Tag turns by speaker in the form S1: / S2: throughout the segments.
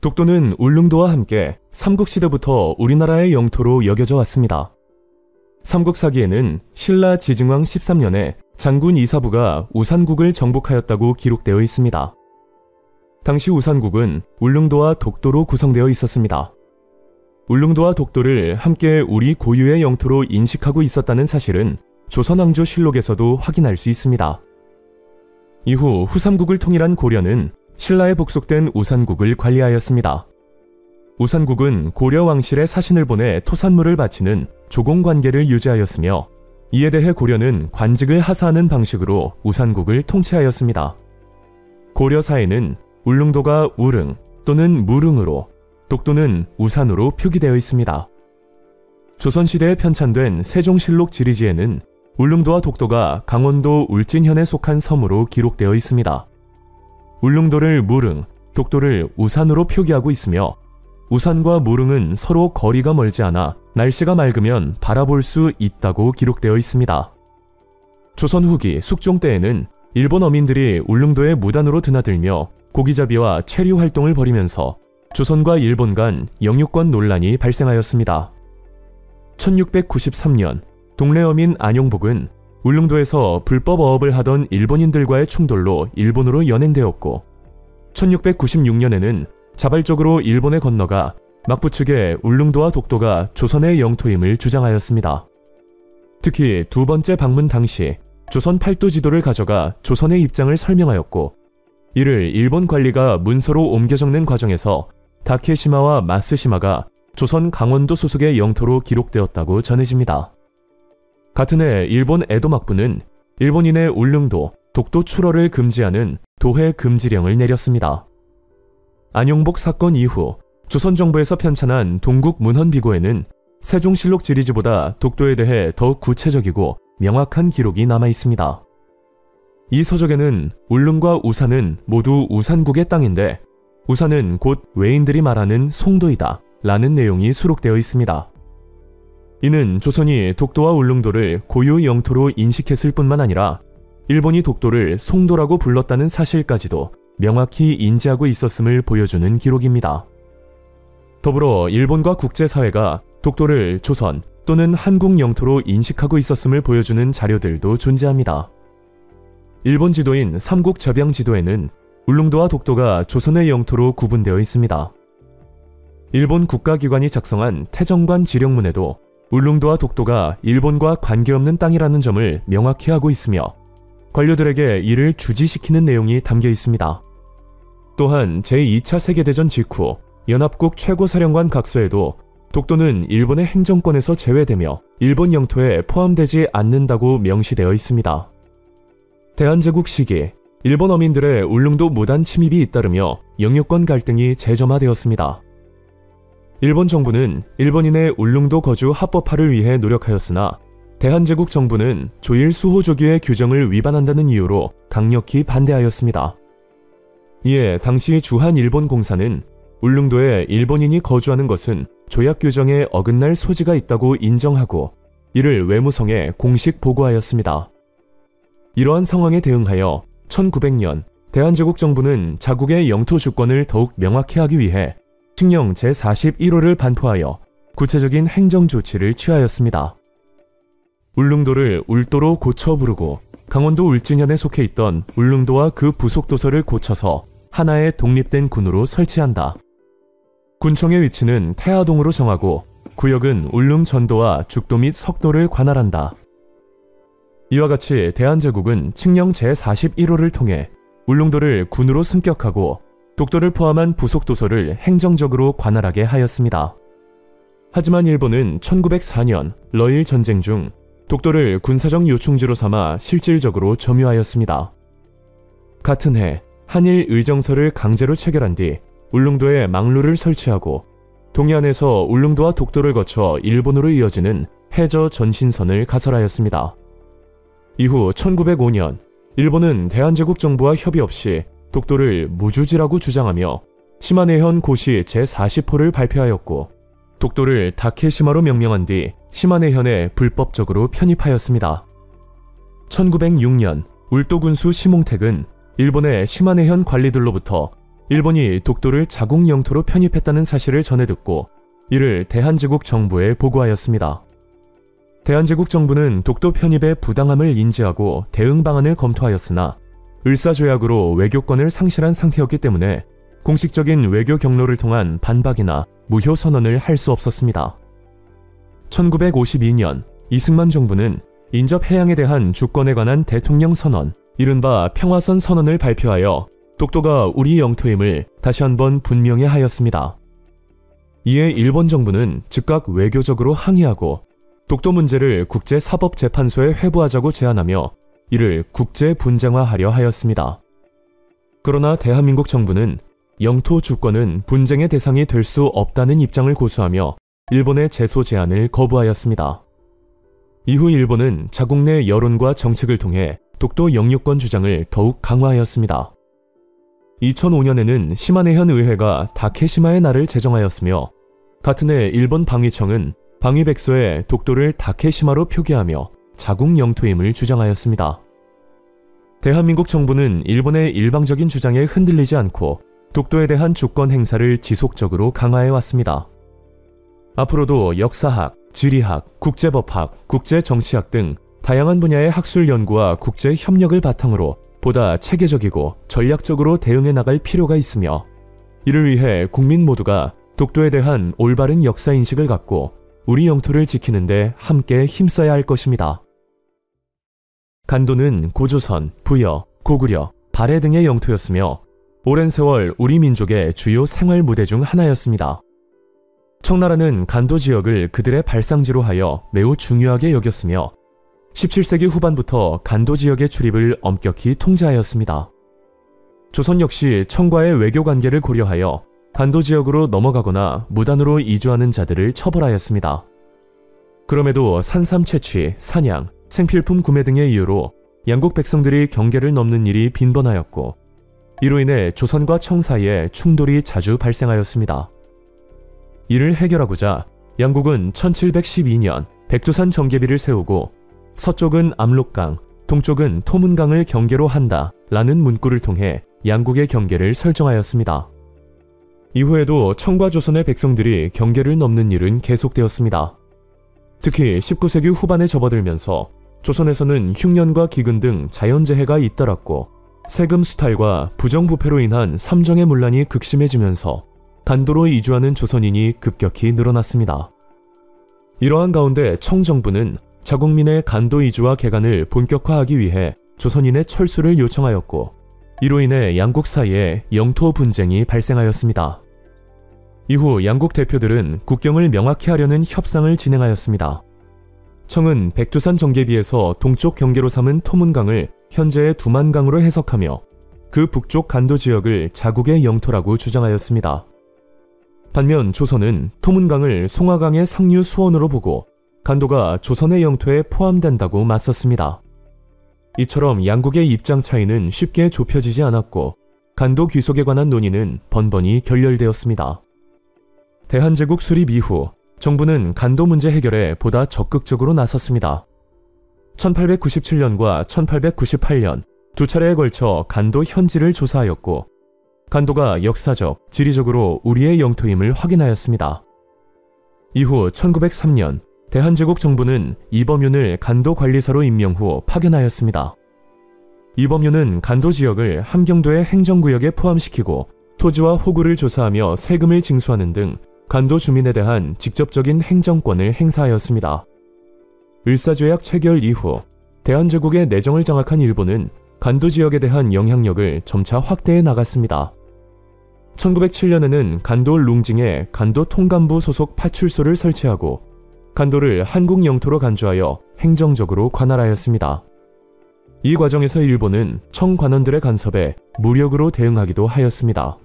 S1: 독도는 울릉도와 함께 삼국시대부터 우리나라의 영토로 여겨져 왔습니다. 삼국사기에는 신라 지증왕 13년에 장군 이사부가 우산국을 정복하였다고 기록되어 있습니다. 당시 우산국은 울릉도와 독도로 구성되어 있었습니다. 울릉도와 독도를 함께 우리 고유의 영토로 인식하고 있었다는 사실은 조선왕조실록에서도 확인할 수 있습니다. 이후 후삼국을 통일한 고려는 신라에 복속된 우산국을 관리하였습니다. 우산국은 고려 왕실의 사신을 보내 토산물을 바치는 조공관계를 유지하였으며, 이에 대해 고려는 관직을 하사하는 방식으로 우산국을 통치하였습니다. 고려사에는 울릉도가 우릉 또는 무릉으로, 독도는 우산으로 표기되어 있습니다. 조선시대에 편찬된 세종실록 지리지에는 울릉도와 독도가 강원도 울진현에 속한 섬으로 기록되어 있습니다. 울릉도를 무릉, 독도를 우산으로 표기하고 있으며, 우산과 무릉은 서로 거리가 멀지 않아 날씨가 맑으면 바라볼 수 있다고 기록되어 있습니다. 조선 후기 숙종 때에는 일본 어민들이 울릉도에 무단으로 드나들며 고기잡이와 체류 활동을 벌이면서 조선과 일본 간 영유권 논란이 발생하였습니다. 1693년 동래 어민 안용복은 울릉도에서 불법 어업을 하던 일본인들과의 충돌로 일본으로 연행되었고, 1696년에는 자발적으로 일본에 건너가 막부측에 울릉도와 독도가 조선의 영토임을 주장하였습니다. 특히 두 번째 방문 당시 조선 팔도 지도를 가져가 조선의 입장을 설명하였고, 이를 일본 관리가 문서로 옮겨 적는 과정에서 다케시마와 마스시마가 조선 강원도 소속의 영토로 기록되었다고 전해집니다. 같은 해 일본 에도 막부는 일본인의 울릉도, 독도 출어를 금지하는 도해 금지령을 내렸습니다. 안용복 사건 이후 조선 정부에서 편찬한 동국 문헌비고에는 세종실록 지리지보다 독도에 대해 더욱 구체적이고 명확한 기록이 남아 있습니다. 이 서적에는 울릉과 우산은 모두 우산국의 땅인데, 우산은 곧 외인들이 말하는 송도이다 라는 내용이 수록되어 있습니다. 이는 조선이 독도와 울릉도를 고유 영토로 인식했을 뿐만 아니라 일본이 독도를 송도라고 불렀다는 사실까지도 명확히 인지하고 있었음을 보여주는 기록입니다. 더불어 일본과 국제사회가 독도를 조선 또는 한국 영토로 인식하고 있었음을 보여주는 자료들도 존재합니다. 일본 지도인 삼국접양지도에는 울릉도와 독도가 조선의 영토로 구분되어 있습니다. 일본 국가기관이 작성한 태정관 지령문에도 울릉도와 독도가 일본과 관계없는 땅이라는 점을 명확히 하고 있으며, 관료들에게 이를 주지시키는 내용이 담겨 있습니다. 또한 제2차 세계대전 직후 연합국 최고사령관 각서에도 독도는 일본의 행정권에서 제외되며 일본 영토에 포함되지 않는다고 명시되어 있습니다. 대한제국 시기 일본 어민들의 울릉도 무단 침입이 잇따르며 영유권 갈등이 재점화되었습니다. 일본 정부는 일본인의 울릉도 거주 합법화를 위해 노력하였으나, 대한제국 정부는 조일 수호조규의 규정을 위반한다는 이유로 강력히 반대하였습니다. 이에 당시 주한 일본 공사는 울릉도에 일본인이 거주하는 것은 조약 규정에 어긋날 소지가 있다고 인정하고, 이를 외무성에 공식 보고하였습니다. 이러한 상황에 대응하여 1900년 대한제국 정부는 자국의 영토 주권을 더욱 명확히 하기 위해 칙령 제41호를 반포하여 구체적인 행정 조치를 취하였습니다. 울릉도를 울도로 고쳐 부르고, 강원도 울진현에 속해 있던 울릉도와 그 부속 도서를 고쳐서 하나의 독립된 군으로 설치한다. 군청의 위치는 태화동으로 정하고, 구역은 울릉 전도와 죽도 및 석도를 관할한다. 이와 같이 대한제국은 칙령 제41호를 통해 울릉도를 군으로 승격하고 독도를 포함한 부속 도서를 행정적으로 관할하게 하였습니다. 하지만 일본은 1904년 러일 전쟁 중 독도를 군사적 요충지로 삼아 실질적으로 점유하였습니다. 같은 해 한일 의정서를 강제로 체결한 뒤 울릉도에 망루를 설치하고, 동해안에서 울릉도와 독도를 거쳐 일본으로 이어지는 해저 전신선을 가설하였습니다. 이후 1905년 일본은 대한제국 정부와 협의 없이 독도를 무주지라고 주장하며 시마네현 고시 제40호를 발표하였고, 독도를 다케시마로 명명한 뒤 시마네현에 불법적으로 편입하였습니다. 1906년 울도 군수 시몽택은 일본의 시마네현 관리들로부터 일본이 독도를 자국 영토로 편입했다는 사실을 전해 듣고 이를 대한제국 정부에 보고하였습니다. 대한제국 정부는 독도 편입의 부당함을 인지하고 대응 방안을 검토하였으나 을사조약으로 외교권을 상실한 상태였기 때문에 공식적인 외교 경로를 통한 반박이나 무효 선언을 할 수 없었습니다. 1952년 이승만 정부는 인접 해양에 대한 주권에 관한 대통령 선언, 이른바 평화선 선언을 발표하여 독도가 우리 영토임을 다시 한번 분명히 하였습니다. 이에 일본 정부는 즉각 외교적으로 항의하고 독도 문제를 국제사법재판소에 회부하자고 제안하며 이를 국제분쟁화하려 하였습니다. 그러나 대한민국 정부는 영토 주권은 분쟁의 대상이 될 수 없다는 입장을 고수하며 일본의 제소 제안을 거부하였습니다. 이후 일본은 자국 내 여론과 정책을 통해 독도 영유권 주장을 더욱 강화하였습니다. 2005년에는 시마네현 의회가 다케시마의 날을 제정하였으며 같은 해 일본 방위청은 방위백서에 독도를 다케시마로 표기하며 자국 영토임을 주장하였습니다. 대한민국 정부는 일본의 일방적인 주장에 흔들리지 않고 독도에 대한 주권 행사를 지속적으로 강화해왔습니다. 앞으로도 역사학, 지리학, 국제법학, 국제정치학 등 다양한 분야의 학술 연구와 국제 협력을 바탕으로 보다 체계적이고 전략적으로 대응해 나갈 필요가 있으며 이를 위해 국민 모두가 독도에 대한 올바른 역사인식을 갖고 우리 영토를 지키는 데 함께 힘써야 할 것입니다. 간도는 고조선, 부여, 고구려, 발해 등의 영토였으며 오랜 세월 우리 민족의 주요 생활 무대 중 하나였습니다. 청나라는 간도 지역을 그들의 발상지로 하여 매우 중요하게 여겼으며 17세기 후반부터 간도 지역의 출입을 엄격히 통제하였습니다. 조선 역시 청과의 외교 관계를 고려하여 간도 지역으로 넘어가거나 무단으로 이주하는 자들을 처벌하였습니다. 그럼에도 산삼 채취, 사냥, 생필품 구매 등의 이유로 양국 백성들이 경계를 넘는 일이 빈번하였고 이로 인해 조선과 청 사이에 충돌이 자주 발생하였습니다. 이를 해결하고자 양국은 1712년 백두산 정계비를 세우고 서쪽은 압록강, 동쪽은 토문강을 경계로 한다 라는 문구를 통해 양국의 경계를 설정하였습니다. 이후에도 청과 조선의 백성들이 경계를 넘는 일은 계속되었습니다. 특히 19세기 후반에 접어들면서 조선에서는 흉년과 기근 등 자연재해가 잇따랐고 세금 수탈과 부정부패로 인한 삼정의 문란이 극심해지면서 간도로 이주하는 조선인이 급격히 늘어났습니다. 이러한 가운데 청정부는 자국민의 간도 이주와 개간을 본격화하기 위해 조선인의 철수를 요청하였고 이로 인해 양국 사이에 영토 분쟁이 발생하였습니다. 이후 양국 대표들은 국경을 명확히 하려는 협상을 진행하였습니다. 청은 백두산 정계비에서 동쪽 경계로 삼은 토문강을 현재의 두만강으로 해석하며 그 북쪽 간도 지역을 자국의 영토라고 주장하였습니다. 반면 조선은 토문강을 송화강의 상류 수원으로 보고 간도가 조선의 영토에 포함된다고 맞섰습니다. 이처럼 양국의 입장 차이는 쉽게 좁혀지지 않았고 간도 귀속에 관한 논의는 번번이 결렬되었습니다. 대한제국 수립 이후 정부는 간도 문제 해결에 보다 적극적으로 나섰습니다. 1897년과 1898년 두 차례에 걸쳐 간도 현지를 조사하였고 간도가 역사적, 지리적으로 우리의 영토임을 확인하였습니다. 이후 1903년 대한제국 정부는 이범윤을 간도 관리사로 임명 후 파견하였습니다. 이범윤은 간도 지역을 함경도의 행정구역에 포함시키고 토지와 호구를 조사하며 세금을 징수하는 등 간도 주민에 대한 직접적인 행정권을 행사하였습니다. 을사조약 체결 이후 대한제국의 내정을 장악한 일본은 간도 지역에 대한 영향력을 점차 확대해 나갔습니다. 1907년에는 간도 룽징에 간도 통감부 소속 파출소를 설치하고 간도를 한국 영토로 간주하여 행정적으로 관할하였습니다. 이 과정에서 일본은 청 관원들의 간섭에 무력으로 대응하기도 하였습니다.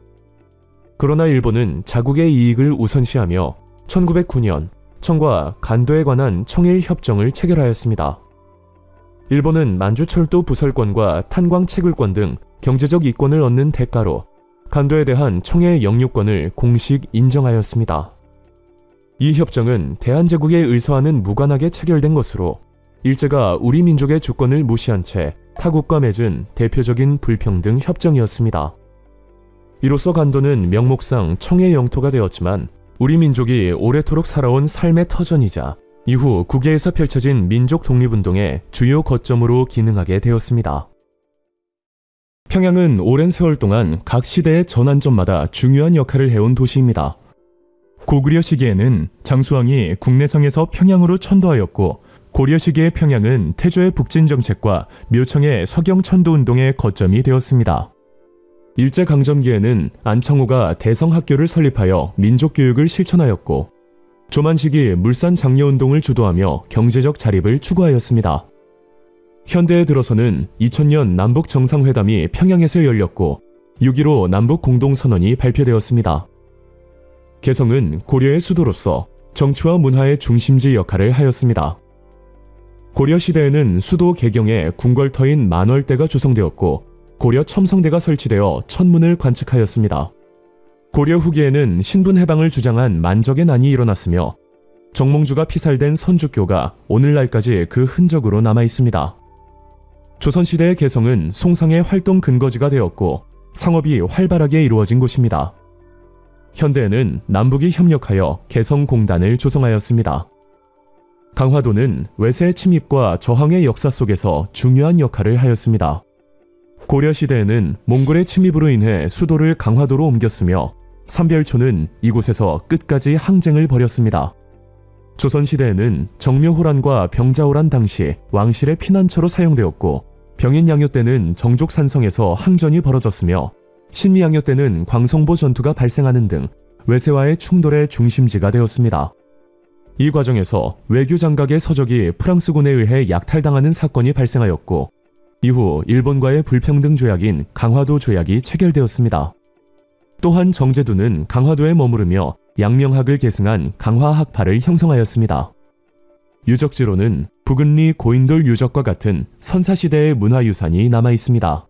S1: 그러나 일본은 자국의 이익을 우선시하며 1909년 청과 간도에 관한 청일협정을 체결하였습니다. 일본은 만주철도 부설권과 탄광채굴권 등 경제적 이권을 얻는 대가로 간도에 대한 청의 영유권을 공식 인정하였습니다. 이 협정은 대한제국에 의서와는 무관하게 체결된 것으로 일제가 우리 민족의 주권을 무시한 채 타국과 맺은 대표적인 불평등 협정이었습니다. 이로써 간도는 명목상 청의 영토가 되었지만 우리 민족이 오래도록 살아온 삶의 터전이자 이후 국외에서 펼쳐진 민족 독립운동의 주요 거점으로 기능하게 되었습니다. 평양은 오랜 세월 동안 각 시대의 전환점마다 중요한 역할을 해온 도시입니다. 고구려 시기에는 장수왕이 국내성에서 평양으로 천도하였고, 고려 시기의 평양은 태조의 북진 정책과 묘청의 서경 천도운동의 거점이 되었습니다. 일제강점기에는 안창호가 대성학교를 설립하여 민족교육을 실천하였고, 조만 시기 물산 장려운동을 주도하며 경제적 자립을 추구하였습니다. 현대에 들어서는 2000년 남북 정상회담이 평양에서 열렸고 6.15 남북 공동선언이 발표되었습니다. 개성은 고려의 수도로서 정치와 문화의 중심지 역할을 하였습니다. 고려 시대에는 수도 개경에 궁궐터인 만월대가 조성되었고 고려 첨성대가 설치되어 천문을 관측하였습니다. 고려 후기에는 신분해방을 주장한 만적의 난이 일어났으며 정몽주가 피살된 선주교가 오늘날까지 그 흔적으로 남아있습니다. 조선시대의 개성은 송상의 활동 근거지가 되었고 상업이 활발하게 이루어진 곳입니다. 현대에는 남북이 협력하여 개성공단을 조성하였습니다. 강화도는 외세 침입과 저항의 역사 속에서 중요한 역할을 하였습니다. 고려시대에는 몽골의 침입으로 인해 수도를 강화도로 옮겼으며 삼별초는 이곳에서 끝까지 항쟁을 벌였습니다. 조선시대에는 정묘호란과 병자호란 당시 왕실의 피난처로 사용되었고 병인양요 때는 정족산성에서 항전이 벌어졌으며 신미양요 때는 광성보 전투가 발생하는 등 외세와의 충돌의 중심지가 되었습니다. 이 과정에서 외교장각의 서적이 프랑스군에 의해 약탈당하는 사건이 발생하였고 이후 일본과의 불평등 조약인 강화도 조약이 체결되었습니다. 또한 정제두는 강화도에 머무르며 양명학을 계승한 강화학파를 형성하였습니다. 유적지로는 부근리 고인돌 유적과 같은 선사시대의 문화유산이 남아있습니다.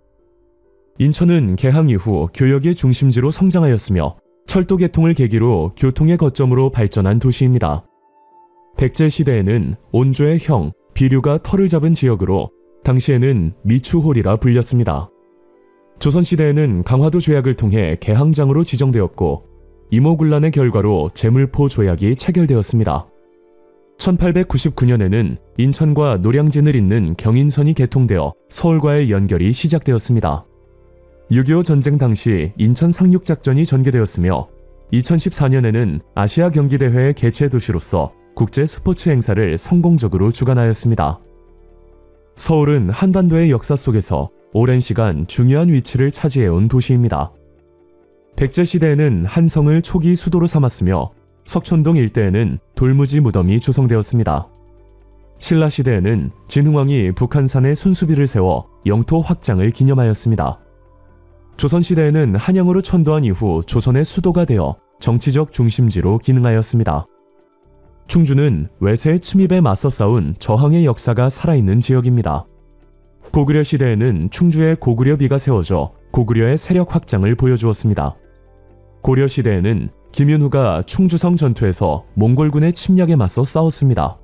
S1: 인천은 개항 이후 교역의 중심지로 성장하였으며 철도 개통을 계기로 교통의 거점으로 발전한 도시입니다. 백제시대에는 온조의 형, 비류가 터를 잡은 지역으로 당시에는 미추홀이라 불렸습니다. 조선시대에는 강화도 조약을 통해 개항장으로 지정되었고 이모군란의 결과로 제물포 조약이 체결되었습니다. 1899년에는 인천과 노량진을 잇는 경인선이 개통되어 서울과의 연결이 시작되었습니다. 6.25 전쟁 당시 인천 상륙작전이 전개되었으며 2014년에는 아시아 경기대회의 개최 도시로서 국제 스포츠 행사를 성공적으로 주관하였습니다. 서울은 한반도의 역사 속에서 오랜 시간 중요한 위치를 차지해온 도시입니다. 백제시대에는 한성을 초기 수도로 삼았으며 석촌동 일대에는 돌무지 무덤이 조성되었습니다. 신라시대에는 진흥왕이 북한산에 순수비를 세워 영토 확장을 기념하였습니다. 조선시대에는 한양으로 천도한 이후 조선의 수도가 되어 정치적 중심지로 기능하였습니다. 충주는 외세의 침입에 맞서 싸운 저항의 역사가 살아있는 지역입니다. 고구려 시대에는 충주에 고구려비가 세워져 고구려의 세력 확장을 보여주었습니다. 고려 시대에는 김윤후가 충주성 전투에서 몽골군의 침략에 맞서 싸웠습니다.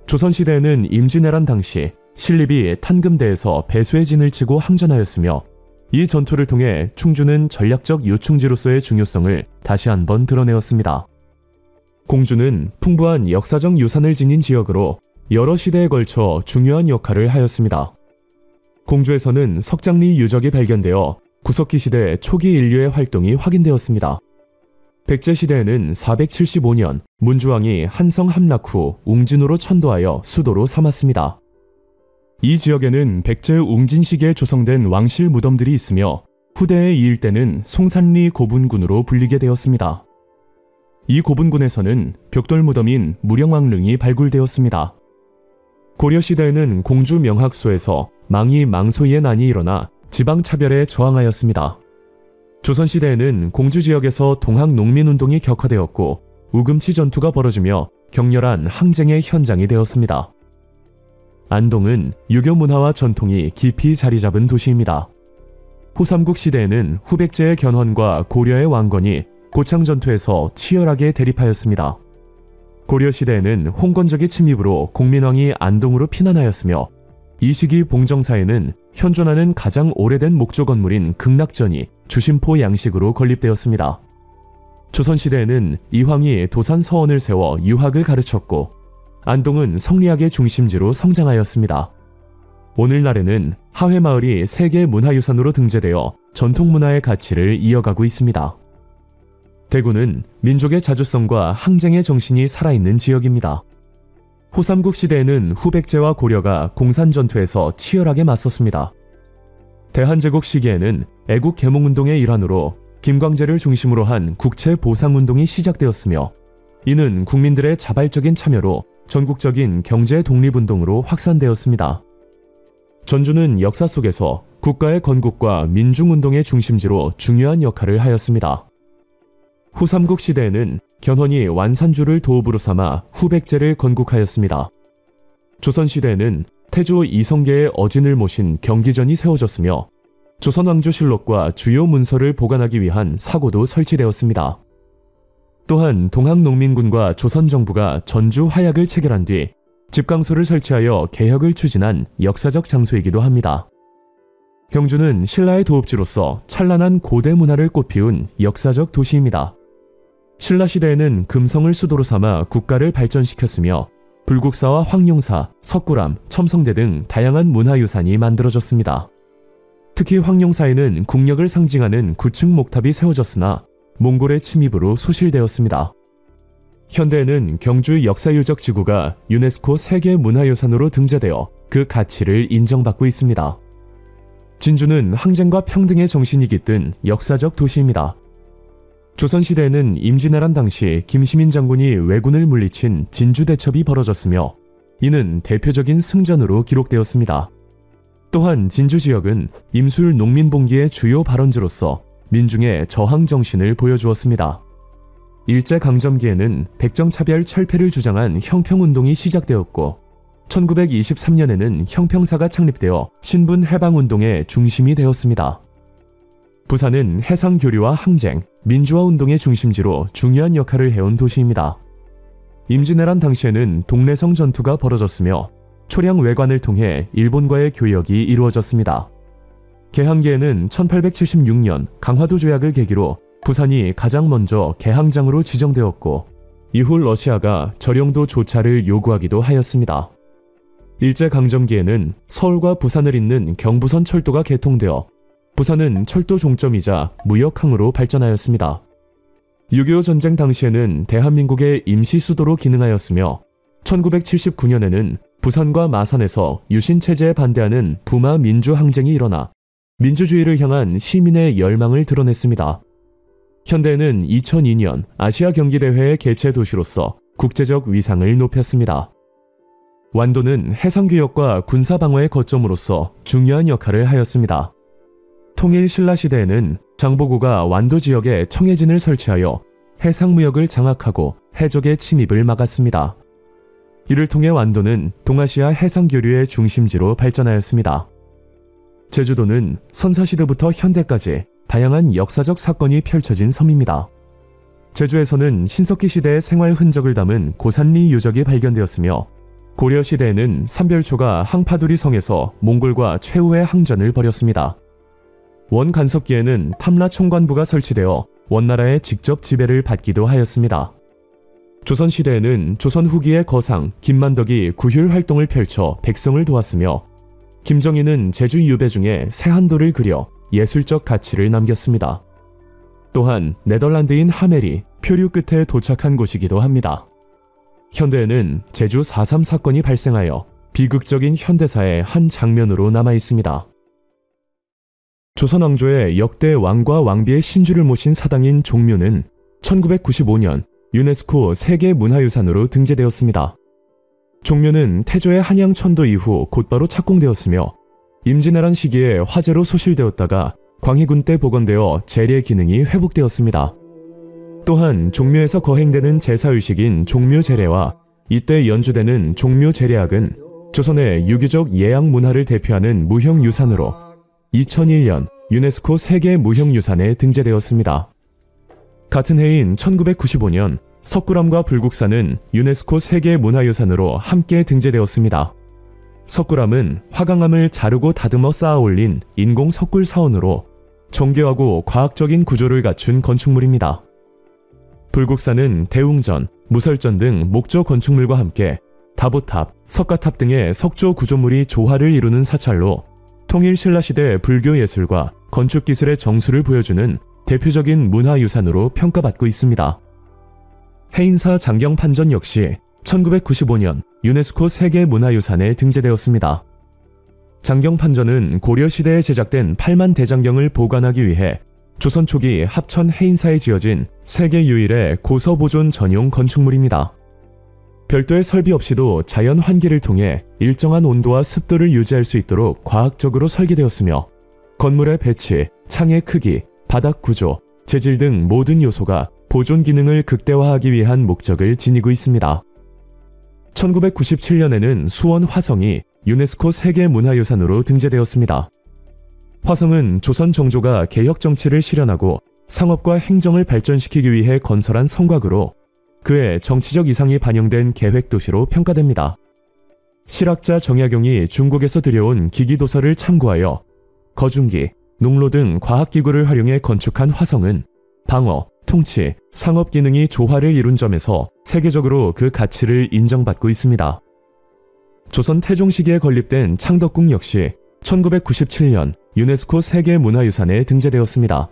S1: 조선 시대에는 임진왜란 당시 신립이 탄금대에서 배수의 진을 치고 항전하였으며 이 전투를 통해 충주는 전략적 요충지로서의 중요성을 다시 한번 드러내었습니다. 공주는 풍부한 역사적 유산을 지닌 지역으로 여러 시대에 걸쳐 중요한 역할을 하였습니다. 공주에서는 석장리 유적이 발견되어 구석기 시대 초기 인류의 활동이 확인되었습니다. 백제시대에는 475년 문주왕이 한성 함락 후 웅진으로 천도하여 수도로 삼았습니다. 이 지역에는 백제 웅진 시기에 조성된 왕실 무덤들이 있으며 후대의 이 일대는 송산리 고분군으로 불리게 되었습니다. 이 고분군에서는 벽돌 무덤인 무령왕릉이 발굴되었습니다. 고려시대에는 공주 명학소에서 망이 망소이의 난이 일어나 지방차별에 저항하였습니다. 조선시대에는 공주지역에서 동학농민운동이 격화되었고 우금치 전투가 벌어지며 격렬한 항쟁의 현장이 되었습니다. 안동은 유교 문화와 전통이 깊이 자리잡은 도시입니다. 후삼국 시대에는 후백제의 견훤과 고려의 왕건이 고창 전투에서 치열하게 대립하였습니다. 고려 시대에는 홍건적의 침입으로 공민왕이 안동으로 피난하였으며 이 시기 봉정사에는 현존하는 가장 오래된 목조 건물인 극락전이 주심포 양식으로 건립되었습니다. 조선시대에는 이황이 도산 서원을 세워 유학을 가르쳤고 안동은 성리학의 중심지로 성장하였습니다. 오늘날에는 하회마을이 세계문화유산으로 등재되어 전통문화의 가치를 이어가고 있습니다. 대구는 민족의 자주성과 항쟁의 정신이 살아있는 지역입니다. 후삼국 시대에는 후백제와 고려가 공산전투에서 치열하게 맞섰습니다. 대한제국 시기에는 애국 개몽운동의 일환으로 김광재를 중심으로 한 국채보상운동이 시작되었으며 이는 국민들의 자발적인 참여로 전국적인 경제 독립운동으로 확산되었습니다. 전주는 역사 속에서 국가의 건국과 민중운동의 중심지로 중요한 역할을 하였습니다. 후삼국 시대에는 견훤이 완산주를 도읍으로 삼아 후백제를 건국하였습니다. 조선시대에는 태조 이성계의 어진을 모신 경기전이 세워졌으며 조선왕조실록과 주요 문서를 보관하기 위한 사고도 설치되었습니다. 또한 동학농민군과 조선정부가 전주 화약을 체결한 뒤 집강소를 설치하여 개혁을 추진한 역사적 장소이기도 합니다. 경주는 신라의 도읍지로서 찬란한 고대 문화를 꽃피운 역사적 도시입니다. 신라시대에는 금성을 수도로 삼아 국가를 발전시켰으며 불국사와 황룡사, 석굴암, 첨성대 등 다양한 문화유산이 만들어졌습니다. 특히 황룡사에는 국력을 상징하는 9층 목탑이 세워졌으나 몽골의 침입으로 소실되었습니다. 현대에는 경주 역사유적 지구가 유네스코 세계문화유산으로 등재되어 그 가치를 인정받고 있습니다. 진주는 항쟁과 평등의 정신이 깃든 역사적 도시입니다. 조선시대에는 임진왜란 당시 김시민 장군이 왜군을 물리친 진주대첩이 벌어졌으며 이는 대표적인 승전으로 기록되었습니다. 또한 진주 지역은 임술 농민봉기의 주요 발원지로서 민중의 저항 정신을 보여주었습니다. 일제강점기에는 백정차별 철폐를 주장한 형평운동이 시작되었고 1923년에는 형평사가 창립되어 신분해방운동의 중심이 되었습니다. 부산은 해상교류와 항쟁, 민주화운동의 중심지로 중요한 역할을 해온 도시입니다. 임진왜란 당시에는 동래성 전투가 벌어졌으며 초량 외관을 통해 일본과의 교역이 이루어졌습니다. 개항기에는 1876년 강화도 조약을 계기로 부산이 가장 먼저 개항장으로 지정되었고 이후 러시아가 저령도 조차를 요구하기도 하였습니다. 일제강점기에는 서울과 부산을 잇는 경부선 철도가 개통되어 부산은 철도 종점이자 무역항으로 발전하였습니다. 6.25 전쟁 당시에는 대한민국의 임시 수도로 기능하였으며 1979년에는 부산과 마산에서 유신체제에 반대하는 부마 민주항쟁이 일어나 민주주의를 향한 시민의 열망을 드러냈습니다. 현대에는 2002년 아시아 경기대회의 개최 도시로서 국제적 위상을 높였습니다. 완도는 해상교역과 군사방어의 거점으로서 중요한 역할을 하였습니다. 통일 신라시대에는 장보고가 완도 지역에 청해진을 설치하여 해상무역을 장악하고 해적의 침입을 막았습니다. 이를 통해 완도는 동아시아 해상교류의 중심지로 발전하였습니다. 제주도는 선사시대부터 현대까지 다양한 역사적 사건이 펼쳐진 섬입니다. 제주에서는 신석기 시대의 생활 흔적을 담은 고산리 유적이 발견되었으며 고려시대에는 삼별초가 항파두리 성에서 몽골과 최후의 항전을 벌였습니다. 원간섭기에는 탐라 총관부가 설치되어 원나라의 직접 지배를 받기도 하였습니다. 조선시대에는 조선 후기의 거상 김만덕이 구휼 활동을 펼쳐 백성을 도왔으며 김정희는 제주 유배 중에 새한도를 그려 예술적 가치를 남겼습니다. 또한 네덜란드인 하멜이 표류 끝에 도착한 곳이기도 합니다. 현대에는 제주 4.3 사건이 발생하여 비극적인 현대사의 한 장면으로 남아있습니다. 조선왕조의 역대 왕과 왕비의 신주를 모신 사당인 종묘는 1995년 유네스코 세계문화유산으로 등재되었습니다. 종묘는 태조의 한양천도 이후 곧바로 착공되었으며 임진왜란 시기에 화재로 소실되었다가 광해군 때 복원되어 재래 기능이 회복되었습니다. 또한 종묘에서 거행되는 제사의식인 종묘제례와 이때 연주되는 종묘제례악은 조선의 유교적 예약 문화를 대표하는 무형유산으로 2001년 유네스코 세계무형유산에 등재되었습니다. 같은 해인 1995년 석굴암과 불국사는 유네스코 세계문화유산으로 함께 등재되었습니다. 석굴암은 화강암을 자르고 다듬어 쌓아 올린 인공 석굴 사원으로 정교하고 과학적인 구조를 갖춘 건축물입니다. 불국사는 대웅전, 무설전 등 목조 건축물과 함께 다보탑, 석가탑 등의 석조 구조물이 조화를 이루는 사찰로 통일 신라시대 불교 예술과 건축 기술의 정수를 보여주는 대표적인 문화유산으로 평가받고 있습니다. 해인사 장경판전 역시 1995년 유네스코 세계문화유산에 등재되었습니다. 장경판전은 고려시대에 제작된 8만 대장경을 보관하기 위해 조선 초기 합천 해인사에 지어진 세계 유일의 고서보존 전용 건축물입니다. 별도의 설비 없이도 자연 환기를 통해 일정한 온도와 습도를 유지할 수 있도록 과학적으로 설계되었으며 건물의 배치, 창의 크기, 바닥 구조, 재질 등 모든 요소가 보존 기능을 극대화하기 위한 목적을 지니고 있습니다. 1997년에는 수원 화성이 유네스코 세계문화유산으로 등재되었습니다. 화성은 조선 정조가 개혁 정치를 실현하고 상업과 행정을 발전시키기 위해 건설한 성곽으로 그의 정치적 이상이 반영된 계획 도시로 평가됩니다. 실학자 정약용이 중국에서 들여온 기기도서를 참고하여 거중기, 농로 등 과학기구를 활용해 건축한 화성은 방어, 통치, 상업 기능이 조화를 이룬 점에서 세계적으로 그 가치를 인정받고 있습니다. 조선 태종 시기에 건립된 창덕궁 역시 1997년 유네스코 세계문화유산에 등재되었습니다.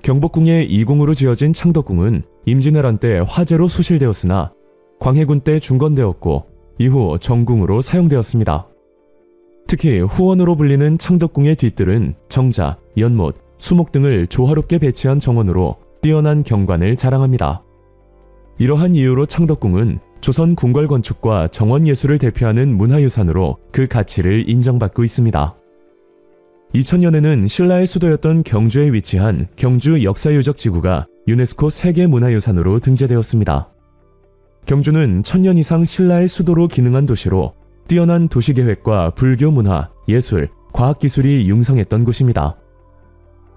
S1: 경복궁의 이궁으로 지어진 창덕궁은 임진왜란 때 화재로 소실되었으나 광해군 때 중건되었고 이후 정궁으로 사용되었습니다. 특히 후원으로 불리는 창덕궁의 뒷뜰은 정자, 연못, 수목 등을 조화롭게 배치한 정원으로 뛰어난 경관을 자랑합니다. 이러한 이유로 창덕궁은 조선 궁궐 건축과 정원 예술을 대표하는 문화유산으로 그 가치를 인정받고 있습니다. 2000년에는 신라의 수도였던 경주에 위치한 경주 역사유적 지구가 유네스코 세계문화유산으로 등재되었습니다. 경주는 1000년 이상 신라의 수도로 기능한 도시로 뛰어난 도시계획과 불교 문화, 예술, 과학기술이 융성했던 곳입니다.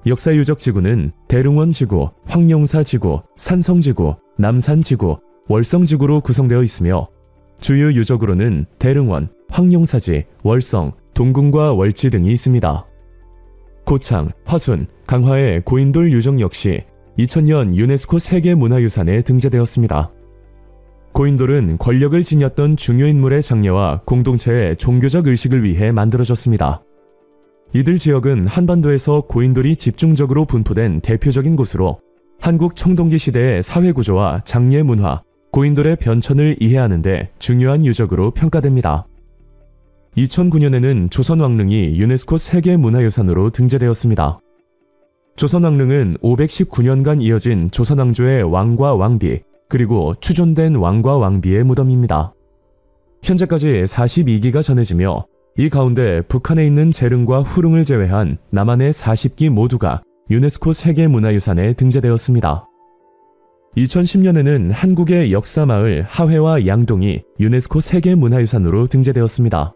S1: 역사유적지구는 대릉원지구, 황룡사지구, 산성지구, 남산지구, 월성지구로 구성되어 있으며 주요 유적으로는 대릉원, 황룡사지, 월성, 동궁과 월지 등이 있습니다. 고창, 화순, 강화의 고인돌 유적 역시 2000년 유네스코 세계문화유산에 등재되었습니다. 고인돌은 권력을 지녔던 중요 인물의 장례와 공동체의 종교적 의식을 위해 만들어졌습니다. 이들 지역은 한반도에서 고인돌이 집중적으로 분포된 대표적인 곳으로 한국 청동기 시대의 사회구조와 장례 문화, 고인돌의 변천을 이해하는 데 중요한 유적으로 평가됩니다. 2009년에는 조선왕릉이 유네스코 세계문화유산으로 등재되었습니다. 조선왕릉은 519년간 이어진 조선왕조의 왕과 왕비, 그리고 추존된 왕과 왕비의 무덤입니다. 현재까지 42기가 전해지며 이 가운데 북한에 있는 재릉과 후릉을 제외한 남한의 40기 모두가 유네스코 세계문화유산에 등재되었습니다. 2010년에는 한국의 역사마을 하회와 양동이 유네스코 세계문화유산으로 등재되었습니다.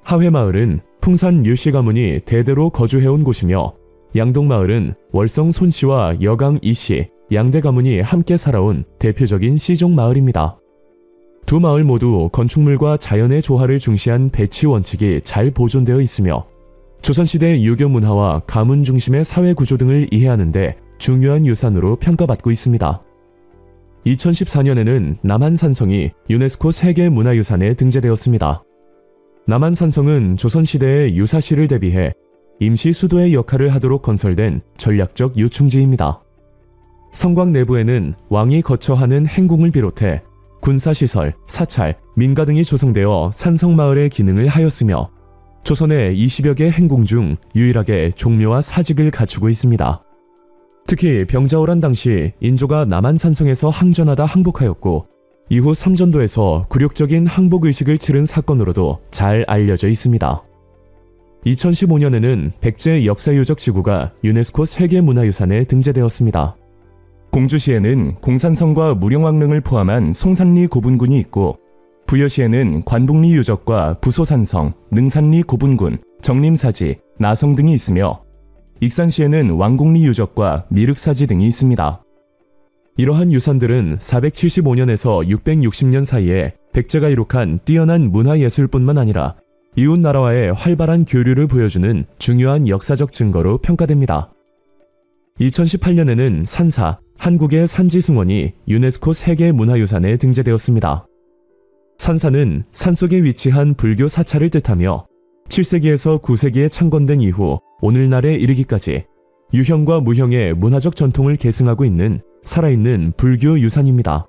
S1: 하회마을은 풍산 류씨 가문이 대대로 거주해온 곳이며 양동마을은 월성 손씨와 여강 이씨, 양대 가문이 함께 살아온 대표적인 씨족 마을입니다. 두 마을 모두 건축물과 자연의 조화를 중시한 배치 원칙이 잘 보존되어 있으며 조선시대 유교 문화와 가문 중심의 사회 구조 등을 이해하는 데 중요한 유산으로 평가받고 있습니다. 2014년에는 남한산성이 유네스코 세계문화유산에 등재되었습니다. 남한산성은 조선시대의 유사시를 대비해 임시 수도의 역할을 하도록 건설된 전략적 요충지입니다. 성곽 내부에는 왕이 거처하는 행궁을 비롯해 군사시설, 사찰, 민가 등이 조성되어 산성마을의 기능을 하였으며 조선의 20여 개 행궁 중 유일하게 종묘와 사직을 갖추고 있습니다. 특히 병자호란 당시 인조가 남한산성에서 항전하다 항복하였고 이후 삼전도에서 굴욕적인 항복의식을 치른 사건으로도 잘 알려져 있습니다. 2015년에는 백제 역사유적지구가 유네스코 세계문화유산에 등재되었습니다. 공주시에는 공산성과 무령왕릉을 포함한 송산리 고분군이 있고 부여시에는 관북리 유적과 부소산성, 능산리 고분군, 정림사지, 나성 등이 있으며 익산시에는 왕곡리 유적과 미륵사지 등이 있습니다. 이러한 유산들은 475년에서 660년 사이에 백제가 이룩한 뛰어난 문화예술뿐만 아니라 이웃 나라와의 활발한 교류를 보여주는 중요한 역사적 증거로 평가됩니다. 2018년에는 산사, 한국의 산지승원이 유네스코 세계문화유산에 등재되었습니다. 산사는 산속에 위치한 불교 사찰을 뜻하며 7세기에서 9세기에 창건된 이후 오늘날에 이르기까지 유형과 무형의 문화적 전통을 계승하고 있는 살아있는 불교 유산입니다.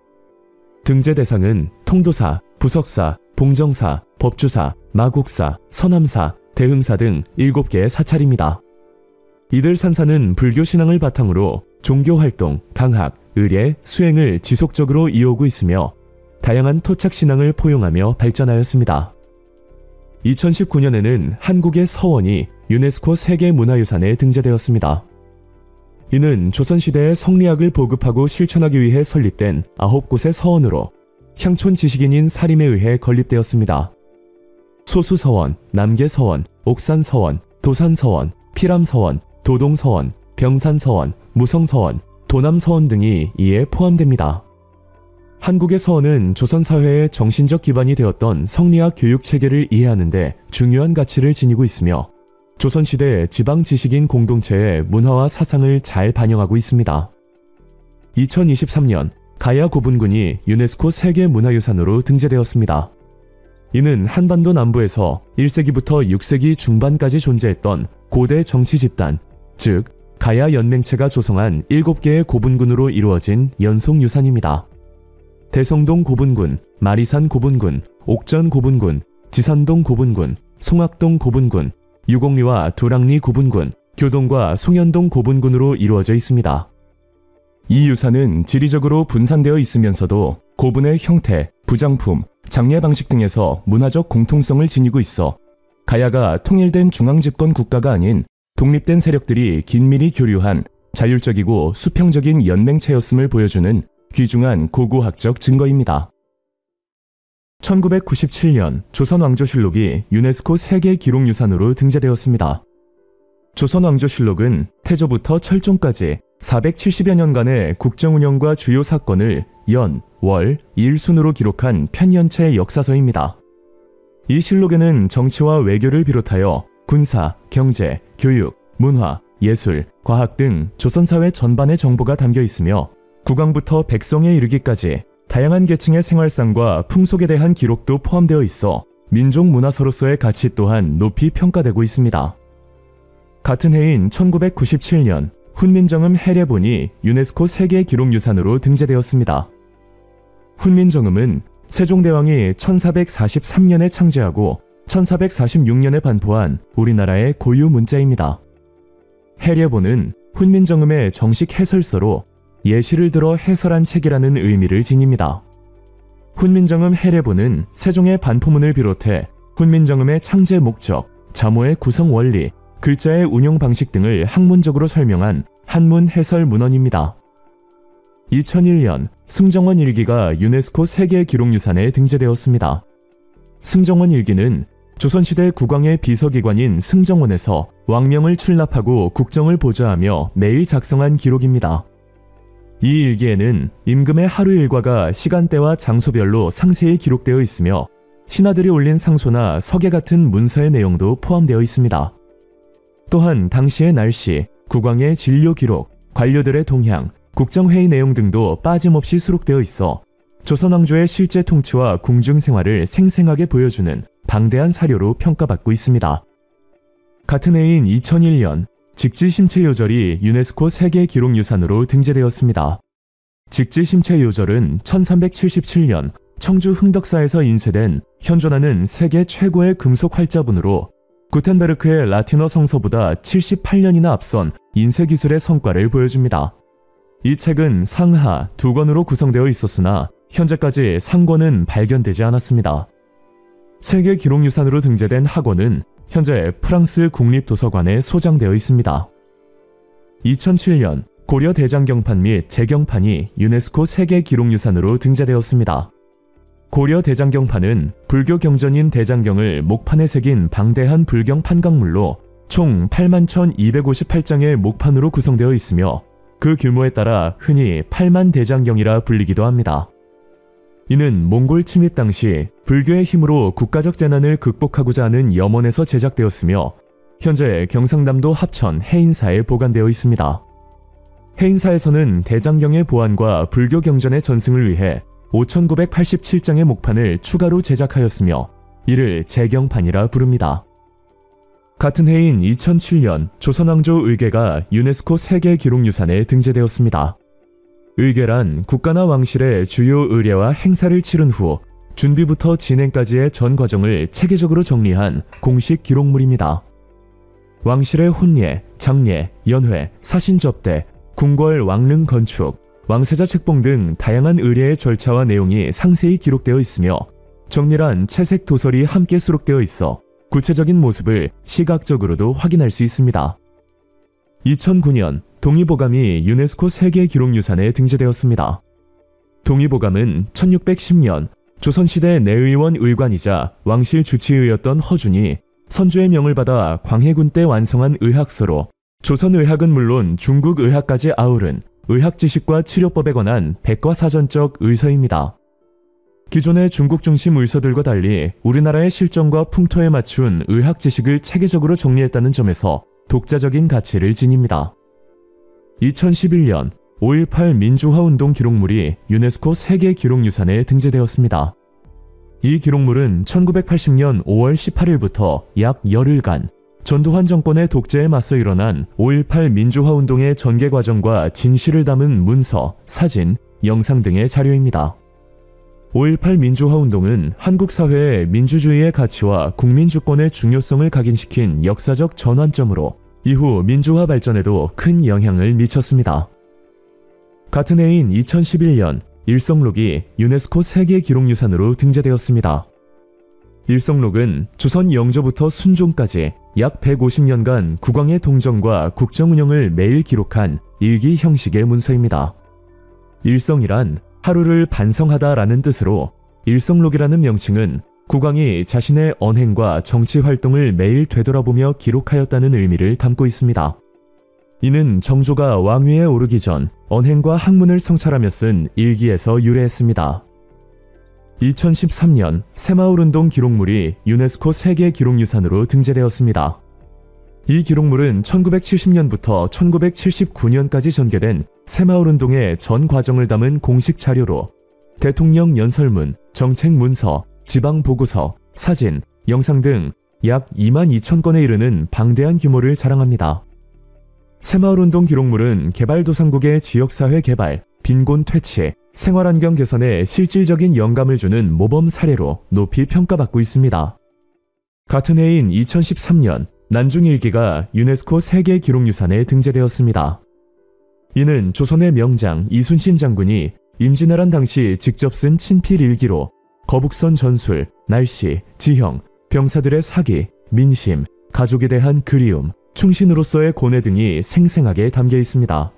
S1: 등재 대상은 통도사, 부석사, 봉정사, 법주사, 마곡사, 서남사, 대흥사 등 7개의 사찰입니다. 이들 산사는 불교 신앙을 바탕으로 종교활동, 강학, 의례, 수행을 지속적으로 이어오고 있으며 다양한 토착 신앙을 포용하며 발전하였습니다. 2019년에는 한국의 서원이 유네스코 세계문화유산에 등재되었습니다. 이는 조선시대의 성리학을 보급하고 실천하기 위해 설립된 9곳의 서원으로 향촌 지식인인 사림에 의해 건립되었습니다. 소수서원, 남계서원, 옥산서원, 도산서원, 피람서원, 도동서원, 병산서원, 무성서원, 도남서원 등이 이에 포함됩니다. 한국의 서원은 조선사회의 정신적 기반이 되었던 성리학 교육체계를 이해하는 데 중요한 가치를 지니고 있으며 조선시대 지방 지식인 공동체의 문화와 사상을 잘 반영하고 있습니다. 2023년 가야 고분군이 유네스코 세계문화유산으로 등재되었습니다. 이는 한반도 남부에서 1세기부터 6세기 중반까지 존재했던 고대 정치 집단, 즉 가야 연맹체가 조성한 7개의 고분군으로 이루어진 연속유산입니다. 대성동 고분군, 마리산 고분군, 옥전 고분군, 지산동 고분군, 송악동 고분군, 유곡리와 두랑리 고분군, 교동과 송현동 고분군으로 이루어져 있습니다. 이 유산은 지리적으로 분산되어 있으면서도 고분의 형태, 부장품, 장례 방식 등에서 문화적 공통성을 지니고 있어 가야가 통일된 중앙집권 국가가 아닌 독립된 세력들이 긴밀히 교류한 자율적이고 수평적인 연맹체였음을 보여주는 귀중한 고고학적 증거입니다. 1997년 조선왕조실록이 유네스코 세계기록유산으로 등재되었습니다. 조선왕조실록은 태조부터 철종까지 470여 년간의 국정운영과 주요 사건을 연, 월, 일 순으로 기록한 편연체 역사서입니다. 이 실록에는 정치와 외교를 비롯하여 군사, 경제, 교육, 문화, 예술, 과학 등 조선사회 전반의 정보가 담겨 있으며 국왕부터 백성에 이르기까지 다양한 계층의 생활상과 풍속에 대한 기록도 포함되어 있어 민족문화서로서의 가치 또한 높이 평가되고 있습니다. 같은 해인 1997년 훈민정음 해례본이 유네스코 세계기록유산으로 등재되었습니다. 훈민정음은 세종대왕이 1443년에 창제하고 1446년에 반포한 우리나라의 고유 문자입니다. 해례본은 훈민정음의 정식 해설서로 예시를 들어 해설한 책이라는 의미를 지닙니다. 훈민정음 해례본은 세종의 반포문을 비롯해 훈민정음의 창제 목적, 자모의 구성 원리, 글자의 운용 방식 등을 학문적으로 설명한 한문 해설 문헌입니다. 2001년 승정원 일기가 유네스코 세계기록유산에 등재되었습니다. 승정원 일기는 조선시대 국왕의 비서기관인 승정원에서 왕명을 출납하고 국정을 보좌하며 매일 작성한 기록입니다. 이 일기에는 임금의 하루 일과가 시간대와 장소별로 상세히 기록되어 있으며 신하들이 올린 상소나 서계 같은 문서의 내용도 포함되어 있습니다. 또한 당시의 날씨, 국왕의 진료 기록, 관료들의 동향, 국정회의 내용 등도 빠짐없이 수록되어 있어 조선왕조의 실제 통치와 궁중 생활을 생생하게 보여주는 방대한 사료로 평가받고 있습니다. 같은 해인 2001년 직지심체요절이 유네스코 세계기록유산으로 등재되었습니다. 직지심체요절은 1377년 청주 흥덕사에서 인쇄된 현존하는 세계 최고의 금속 활자본으로 구텐베르크의 라틴어 성서보다 78년이나 앞선 인쇄기술의 성과를 보여줍니다. 이 책은 상하 2권으로 구성되어 있었으나 현재까지 상권은 발견되지 않았습니다. 세계기록유산으로 등재된 하권은 현재 프랑스 국립도서관에 소장되어 있습니다. 2007년 고려 대장경판 및 제경판이 유네스코 세계기록유산으로 등재되었습니다. 고려 대장경판은 불교 경전인 대장경을 목판에 새긴 방대한 불경 판각물로 총 81,258장의 목판으로 구성되어 있으며 그 규모에 따라 흔히 8만 대장경이라 불리기도 합니다. 이는 몽골 침입 당시 불교의 힘으로 국가적 재난을 극복하고자 하는 염원에서 제작되었으며 현재 경상남도 합천 해인사에 보관되어 있습니다. 해인사에서는 대장경의 보안과 불교 경전의 전승을 위해 5,987장의 목판을 추가로 제작하였으며 이를 재경판이라 부릅니다. 같은 해인 2007년 조선왕조 의궤가 유네스코 세계기록유산에 등재되었습니다. 의궤란 국가나 왕실의 주요 의례와 행사를 치른 후 준비부터 진행까지의 전 과정을 체계적으로 정리한 공식 기록물입니다. 왕실의 혼례, 장례, 연회, 사신접대, 궁궐 왕릉 건축, 왕세자 책봉 등 다양한 의례의 절차와 내용이 상세히 기록되어 있으며 정밀한 채색 도설이 함께 수록되어 있어 구체적인 모습을 시각적으로도 확인할 수 있습니다. 2009년 동의보감이 유네스코 세계기록유산에 등재되었습니다. 동의보감은 1610년 조선시대 내의원 의관이자 왕실 주치의였던 허준이 선조의 명을 받아 광해군 때 완성한 의학서로 조선의학은 물론 중국의학까지 아우른 의학지식과 치료법에 관한 백과사전적 의서입니다. 기존의 중국 중심 의서들과 달리 우리나라의 실정과 풍토에 맞춘 의학 지식을 체계적으로 정리했다는 점에서 독자적인 가치를 지닙니다. 2011년 5.18 민주화운동 기록물이 유네스코 세계기록유산에 등재되었습니다. 이 기록물은 1980년 5월 18일부터 약 열흘간 전두환 정권의 독재에 맞서 일어난 5.18 민주화운동의 전개 과정과 진실을 담은 문서, 사진, 영상 등의 자료입니다. 5.18 민주화운동은 한국 사회의 민주주의의 가치와 국민주권의 중요성을 각인시킨 역사적 전환점으로 이후 민주화 발전에도 큰 영향을 미쳤습니다. 같은 해인 2011년 일성록이 유네스코 세계기록유산으로 등재되었습니다. 일성록은 조선 영조부터 순종까지 약 150년간 국왕의 동정과 국정 운영을 매일 기록한 일기 형식의 문서입니다. 일성이란 하루를 반성하다라는 뜻으로 일성록이라는 명칭은 국왕이 자신의 언행과 정치 활동을 매일 되돌아보며 기록하였다는 의미를 담고 있습니다. 이는 정조가 왕위에 오르기 전 언행과 학문을 성찰하며 쓴 일기에서 유래했습니다. 2013년 새마을운동 기록물이 유네스코 세계기록유산으로 등재되었습니다. 이 기록물은 1970년부터 1979년까지 전개된 새마을운동의 전 과정을 담은 공식 자료로 대통령 연설문, 정책문서, 지방보고서, 사진, 영상 등 약 22,000건에 이르는 방대한 규모를 자랑합니다. 새마을운동 기록물은 개발도상국의 지역사회 개발, 빈곤 퇴치, 생활환경 개선에 실질적인 영감을 주는 모범 사례로 높이 평가받고 있습니다. 같은 해인 2013년 난중일기가 유네스코 세계기록유산에 등재되었습니다. 이는 조선의 명장 이순신 장군이 임진왜란 당시 직접 쓴 친필일기로 거북선 전술, 날씨, 지형, 병사들의 사기, 민심, 가족에 대한 그리움, 충신으로서의 고뇌 등이 생생하게 담겨 있습니다.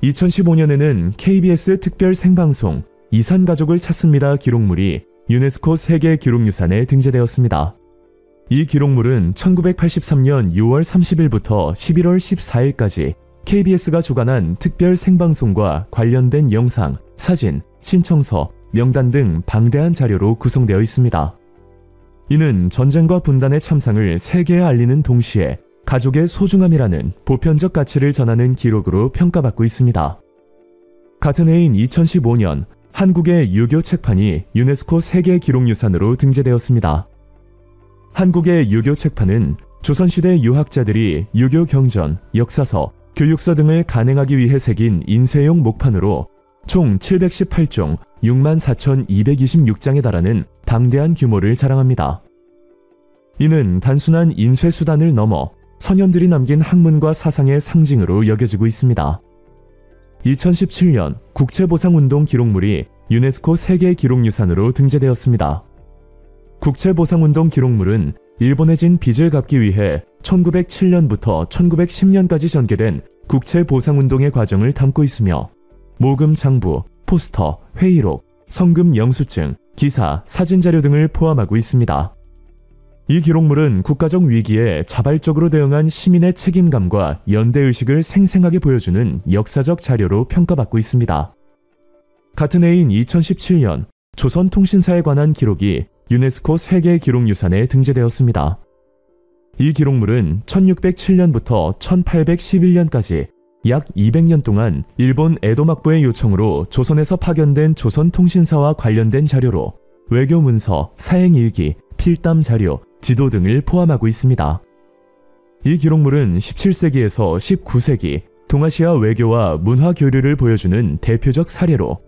S1: 2015년에는 KBS 특별 생방송 이산가족을 찾습니다 기록물이 유네스코 세계기록유산에 등재되었습니다. 이 기록물은 1983년 6월 30일부터 11월 14일까지 KBS가 주관한 특별 생방송과 관련된 영상, 사진, 신청서, 명단 등 방대한 자료로 구성되어 있습니다. 이는 전쟁과 분단의 참상을 세계에 알리는 동시에 가족의 소중함이라는 보편적 가치를 전하는 기록으로 평가받고 있습니다. 같은 해인 2015년 한국의 유교 책판이 유네스코 세계기록유산으로 등재되었습니다. 한국의 유교 책판은 조선시대 유학자들이 유교 경전, 역사서, 교육서 등을 간행하기 위해 새긴 인쇄용 목판으로 총 718종 64,226장에 달하는 방대한 규모를 자랑합니다. 이는 단순한 인쇄수단을 넘어 선현들이 남긴 학문과 사상의 상징으로 여겨지고 있습니다. 2017년 국채보상운동 기록물이 유네스코 세계기록유산으로 등재되었습니다. 국채보상운동 기록물은 일본에 진 빚을 갚기 위해 1907년부터 1910년까지 전개된 국채보상운동의 과정을 담고 있으며 모금 장부, 포스터, 회의록, 성금 영수증, 기사, 사진자료 등을 포함하고 있습니다. 이 기록물은 국가적 위기에 자발적으로 대응한 시민의 책임감과 연대의식을 생생하게 보여주는 역사적 자료로 평가받고 있습니다. 같은 해인 2017년 조선통신사에 관한 기록이 유네스코 세계기록유산에 등재되었습니다. 이 기록물은 1607년부터 1811년까지 약 200년 동안 일본 에도 막부의 요청으로 조선에서 파견된 조선통신사와 관련된 자료로 외교 문서, 사행일기, 필담 자료, 지도 등을 포함하고 있습니다. 이 기록물은 17세기에서 19세기 동아시아 외교와 문화 교류를 보여주는 대표적 사례로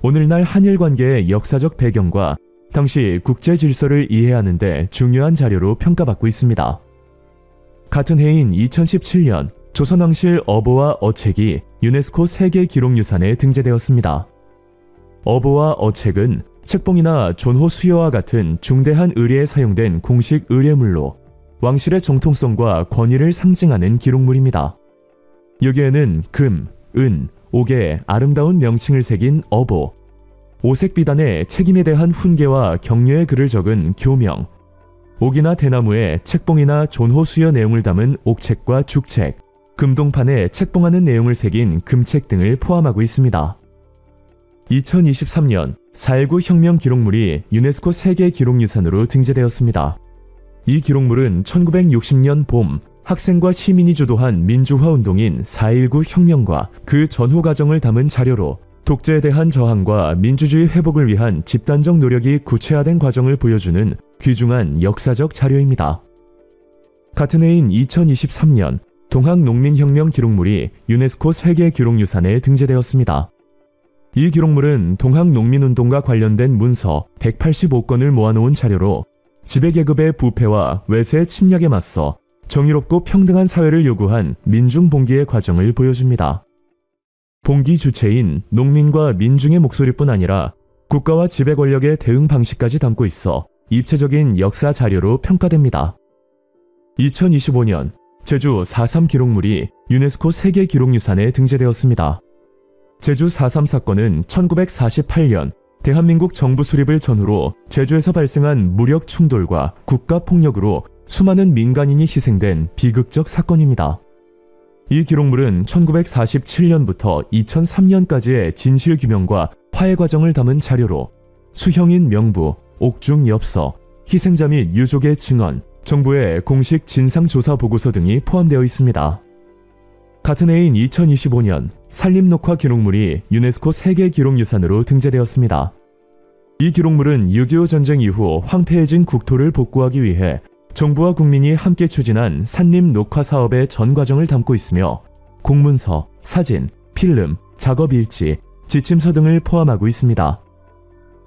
S1: 오늘날 한일 관계의 역사적 배경과 당시 국제 질서를 이해하는 데 중요한 자료로 평가받고 있습니다. 같은 해인 2017년 조선왕실 어보와 어책이 유네스코 세계기록유산에 등재되었습니다. 어보와 어책은 책봉이나 존호 수여와 같은 중대한 의례에 사용된 공식 의례물로 왕실의 정통성과 권위를 상징하는 기록물입니다. 여기에는 금, 은, 옥의 아름다운 명칭을 새긴 어보, 오색 비단에 책임에 대한 훈계와 격려의 글을 적은 교명, 옥이나 대나무에 책봉이나 존호 수여 내용을 담은 옥책과 죽책, 금동판에 책봉하는 내용을 새긴 금책 등을 포함하고 있습니다. 2023년 4.19 혁명 기록물이 유네스코 세계기록유산으로 등재되었습니다. 이 기록물은 1960년 봄 학생과 시민이 주도한 민주화운동인 4.19 혁명과 그 전후 과정을 담은 자료로 독재에 대한 저항과 민주주의 회복을 위한 집단적 노력이 구체화된 과정을 보여주는 귀중한 역사적 자료입니다. 같은 해인 2023년 동학농민혁명 기록물이 유네스코 세계기록유산에 등재되었습니다. 이 기록물은 동학농민운동과 관련된 문서 185건을 모아놓은 자료로 지배계급의 부패와 외세의 침략에 맞서 정의롭고 평등한 사회를 요구한 민중봉기의 과정을 보여줍니다. 봉기 주체인 농민과 민중의 목소리뿐 아니라 국가와 지배 권력의 대응 방식까지 담고 있어 입체적인 역사 자료로 평가됩니다. 2025년 제주 4.3 기록물이 유네스코 세계기록유산에 등재되었습니다. 제주 4.3 사건은 1948년 대한민국 정부 수립을 전후로 제주에서 발생한 무력 충돌과 국가폭력으로 수많은 민간인이 희생된 비극적 사건입니다. 이 기록물은 1947년부터 2003년까지의 진실규명과 화해 과정을 담은 자료로 수형인 명부, 옥중 엽서, 희생자 및 유족의 증언, 정부의 공식 진상조사 보고서 등이 포함되어 있습니다. 같은 해인 2025년 산림녹화 기록물이 유네스코 세계기록유산으로 등재되었습니다. 이 기록물은 6.25 전쟁 이후 황폐해진 국토를 복구하기 위해 정부와 국민이 함께 추진한 산림녹화 사업의 전 과정을 담고 있으며 공문서, 사진, 필름, 작업일지, 지침서 등을 포함하고 있습니다.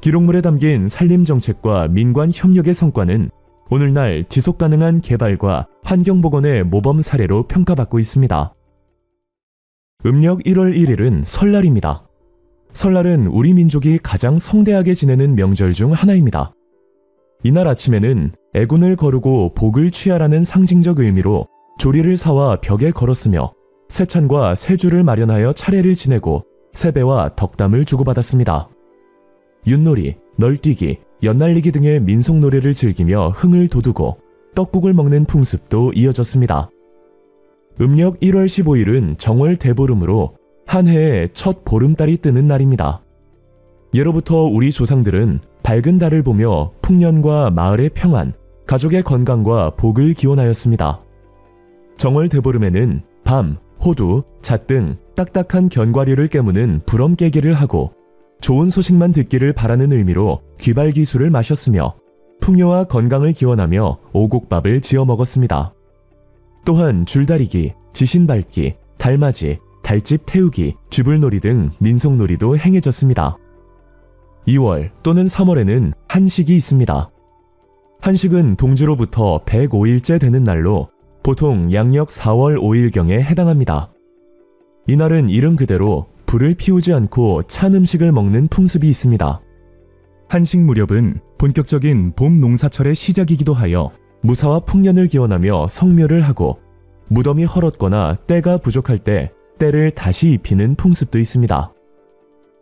S1: 기록물에 담긴 산림정책과 민관 협력의 성과는 오늘날 지속가능한 개발과 환경복원의 모범 사례로 평가받고 있습니다. 음력 1월 1일은 설날입니다. 설날은 우리 민족이 가장 성대하게 지내는 명절 중 하나입니다. 이날 아침에는 애군을 거르고 복을 취하라는 상징적 의미로 조리를 사와 벽에 걸었으며 새찬과 새주를 마련하여 차례를 지내고 세배와 덕담을 주고받았습니다. 윷놀이, 널뛰기, 연날리기 등의 민속노래를 즐기며 흥을 돋우고 떡국을 먹는 풍습도 이어졌습니다. 음력 1월 15일은 정월 대보름으로 한 해의 첫 보름달이 뜨는 날입니다. 예로부터 우리 조상들은 밝은 달을 보며 풍년과 마을의 평안, 가족의 건강과 복을 기원하였습니다. 정월 대보름에는 밤, 호두, 잣 등 딱딱한 견과류를 깨무는 부럼 깨기를 하고 좋은 소식만 듣기를 바라는 의미로 귀발기술을 마셨으며 풍요와 건강을 기원하며 오곡밥을 지어 먹었습니다. 또한 줄다리기, 지신밟기, 달맞이, 달집 태우기, 쥐불놀이 등 민속놀이도 행해졌습니다. 2월 또는 3월에는 한식이 있습니다. 한식은 동지로부터 105일째 되는 날로 보통 양력 4월 5일경에 해당합니다. 이날은 이름 그대로 불을 피우지 않고 찬 음식을 먹는 풍습이 있습니다. 한식 무렵은 본격적인 봄 농사철의 시작이기도 하여 무사와 풍년을 기원하며 성묘를 하고 무덤이 헐었거나 때가 부족할 때 때를 다시 입히는 풍습도 있습니다.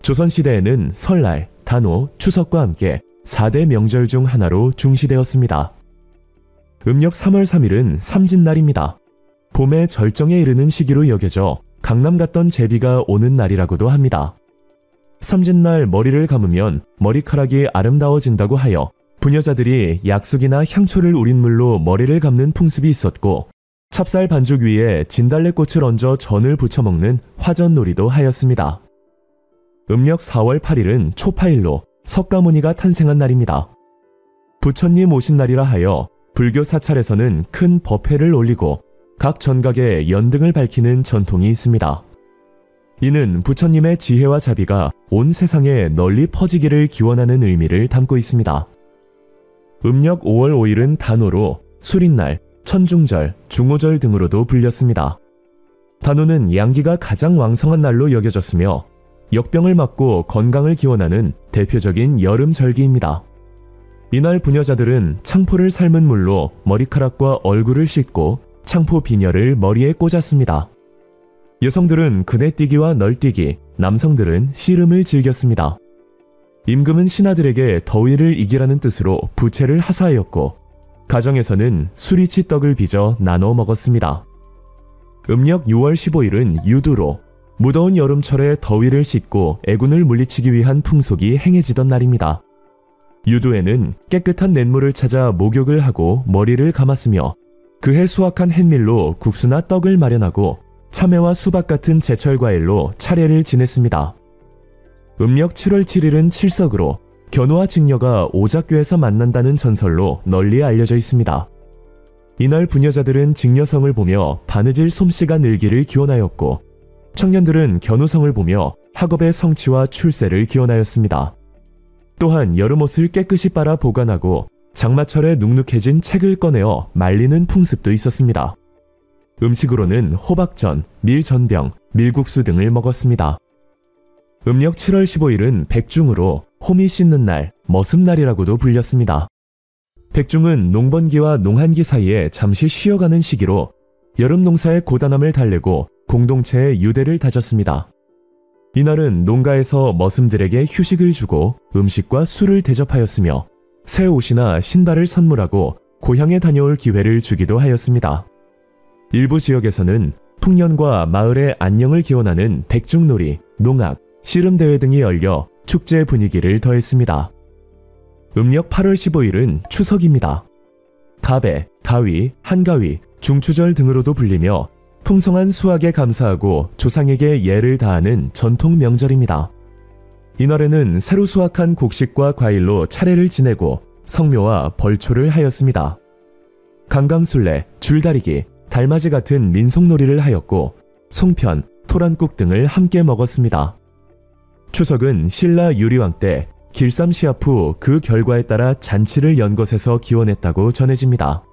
S1: 조선시대에는 설날, 단오, 추석과 함께 4대 명절 중 하나로 중시되었습니다. 음력 3월 3일은 삼진날입니다. 봄의 절정에 이르는 시기로 여겨져 강남 갔던 제비가 오는 날이라고도 합니다. 삼진날 머리를 감으면 머리카락이 아름다워진다고 하여 부녀자들이 약숙이나 향초를 우린 물로 머리를 감는 풍습이 있었고, 찹쌀 반죽 위에 진달래꽃을 얹어 전을 부쳐 먹는 화전놀이도 하였습니다. 음력 4월 8일은 초파일로 석가모니가 탄생한 날입니다. 부처님 오신 날이라 하여 불교 사찰에서는 큰 법회를 올리고 각 전각에 연등을 밝히는 전통이 있습니다. 이는 부처님의 지혜와 자비가 온 세상에 널리 퍼지기를 기원하는 의미를 담고 있습니다. 음력 5월 5일은 단오로 수린날, 천중절, 중오절 등으로도 불렸습니다. 단오는 양기가 가장 왕성한 날로 여겨졌으며 역병을 막고 건강을 기원하는 대표적인 여름절기입니다. 이날 부녀자들은 창포를 삶은 물로 머리카락과 얼굴을 씻고 창포 비녀를 머리에 꽂았습니다. 여성들은 그네뛰기와 널뛰기, 남성들은 씨름을 즐겼습니다. 임금은 신하들에게 더위를 이기라는 뜻으로 부채를 하사하였고, 가정에서는 수리치 떡을 빚어 나눠 먹었습니다. 음력 6월 15일은 유두로 무더운 여름철에 더위를 씻고 애군을 물리치기 위한 풍속이 행해지던 날입니다. 유두에는 깨끗한 냇물을 찾아 목욕을 하고 머리를 감았으며 그해 수확한 햇밀로 국수나 떡을 마련하고 참외와 수박 같은 제철 과일로 차례를 지냈습니다. 음력 7월 7일은 칠석으로 견우와 직녀가 오작교에서 만난다는 전설로 널리 알려져 있습니다. 이날 부녀자들은 직녀성을 보며 바느질 솜씨가 늘기를 기원하였고, 청년들은 견우성을 보며 학업의 성취와 출세를 기원하였습니다. 또한 여름옷을 깨끗이 빨아 보관하고 장마철에 눅눅해진 책을 꺼내어 말리는 풍습도 있었습니다. 음식으로는 호박전, 밀전병, 밀국수 등을 먹었습니다. 음력 7월 15일은 백중으로 호미 씻는 날, 머슴날이라고도 불렸습니다. 백중은 농번기와 농한기 사이에 잠시 쉬어가는 시기로 여름 농사의 고단함을 달래고 공동체의 유대를 다졌습니다. 이날은 농가에서 머슴들에게 휴식을 주고 음식과 술을 대접하였으며 새 옷이나 신발을 선물하고 고향에 다녀올 기회를 주기도 하였습니다. 일부 지역에서는 풍년과 마을의 안녕을 기원하는 백중놀이, 농악, 씨름대회 등이 열려 축제 분위기를 더했습니다. 음력 8월 15일은 추석입니다. 가배, 가위, 한가위, 중추절 등으로도 불리며 풍성한 수확에 감사하고 조상에게 예를 다하는 전통 명절입니다. 이날에는 새로 수확한 곡식과 과일로 차례를 지내고 성묘와 벌초를 하였습니다. 강강술래, 줄다리기, 달맞이 같은 민속놀이를 하였고 송편, 토란국 등을 함께 먹었습니다. 추석은 신라 유리왕 때 길쌈 시합 후 그 결과에 따라 잔치를 연 것에서 기원했다고 전해집니다.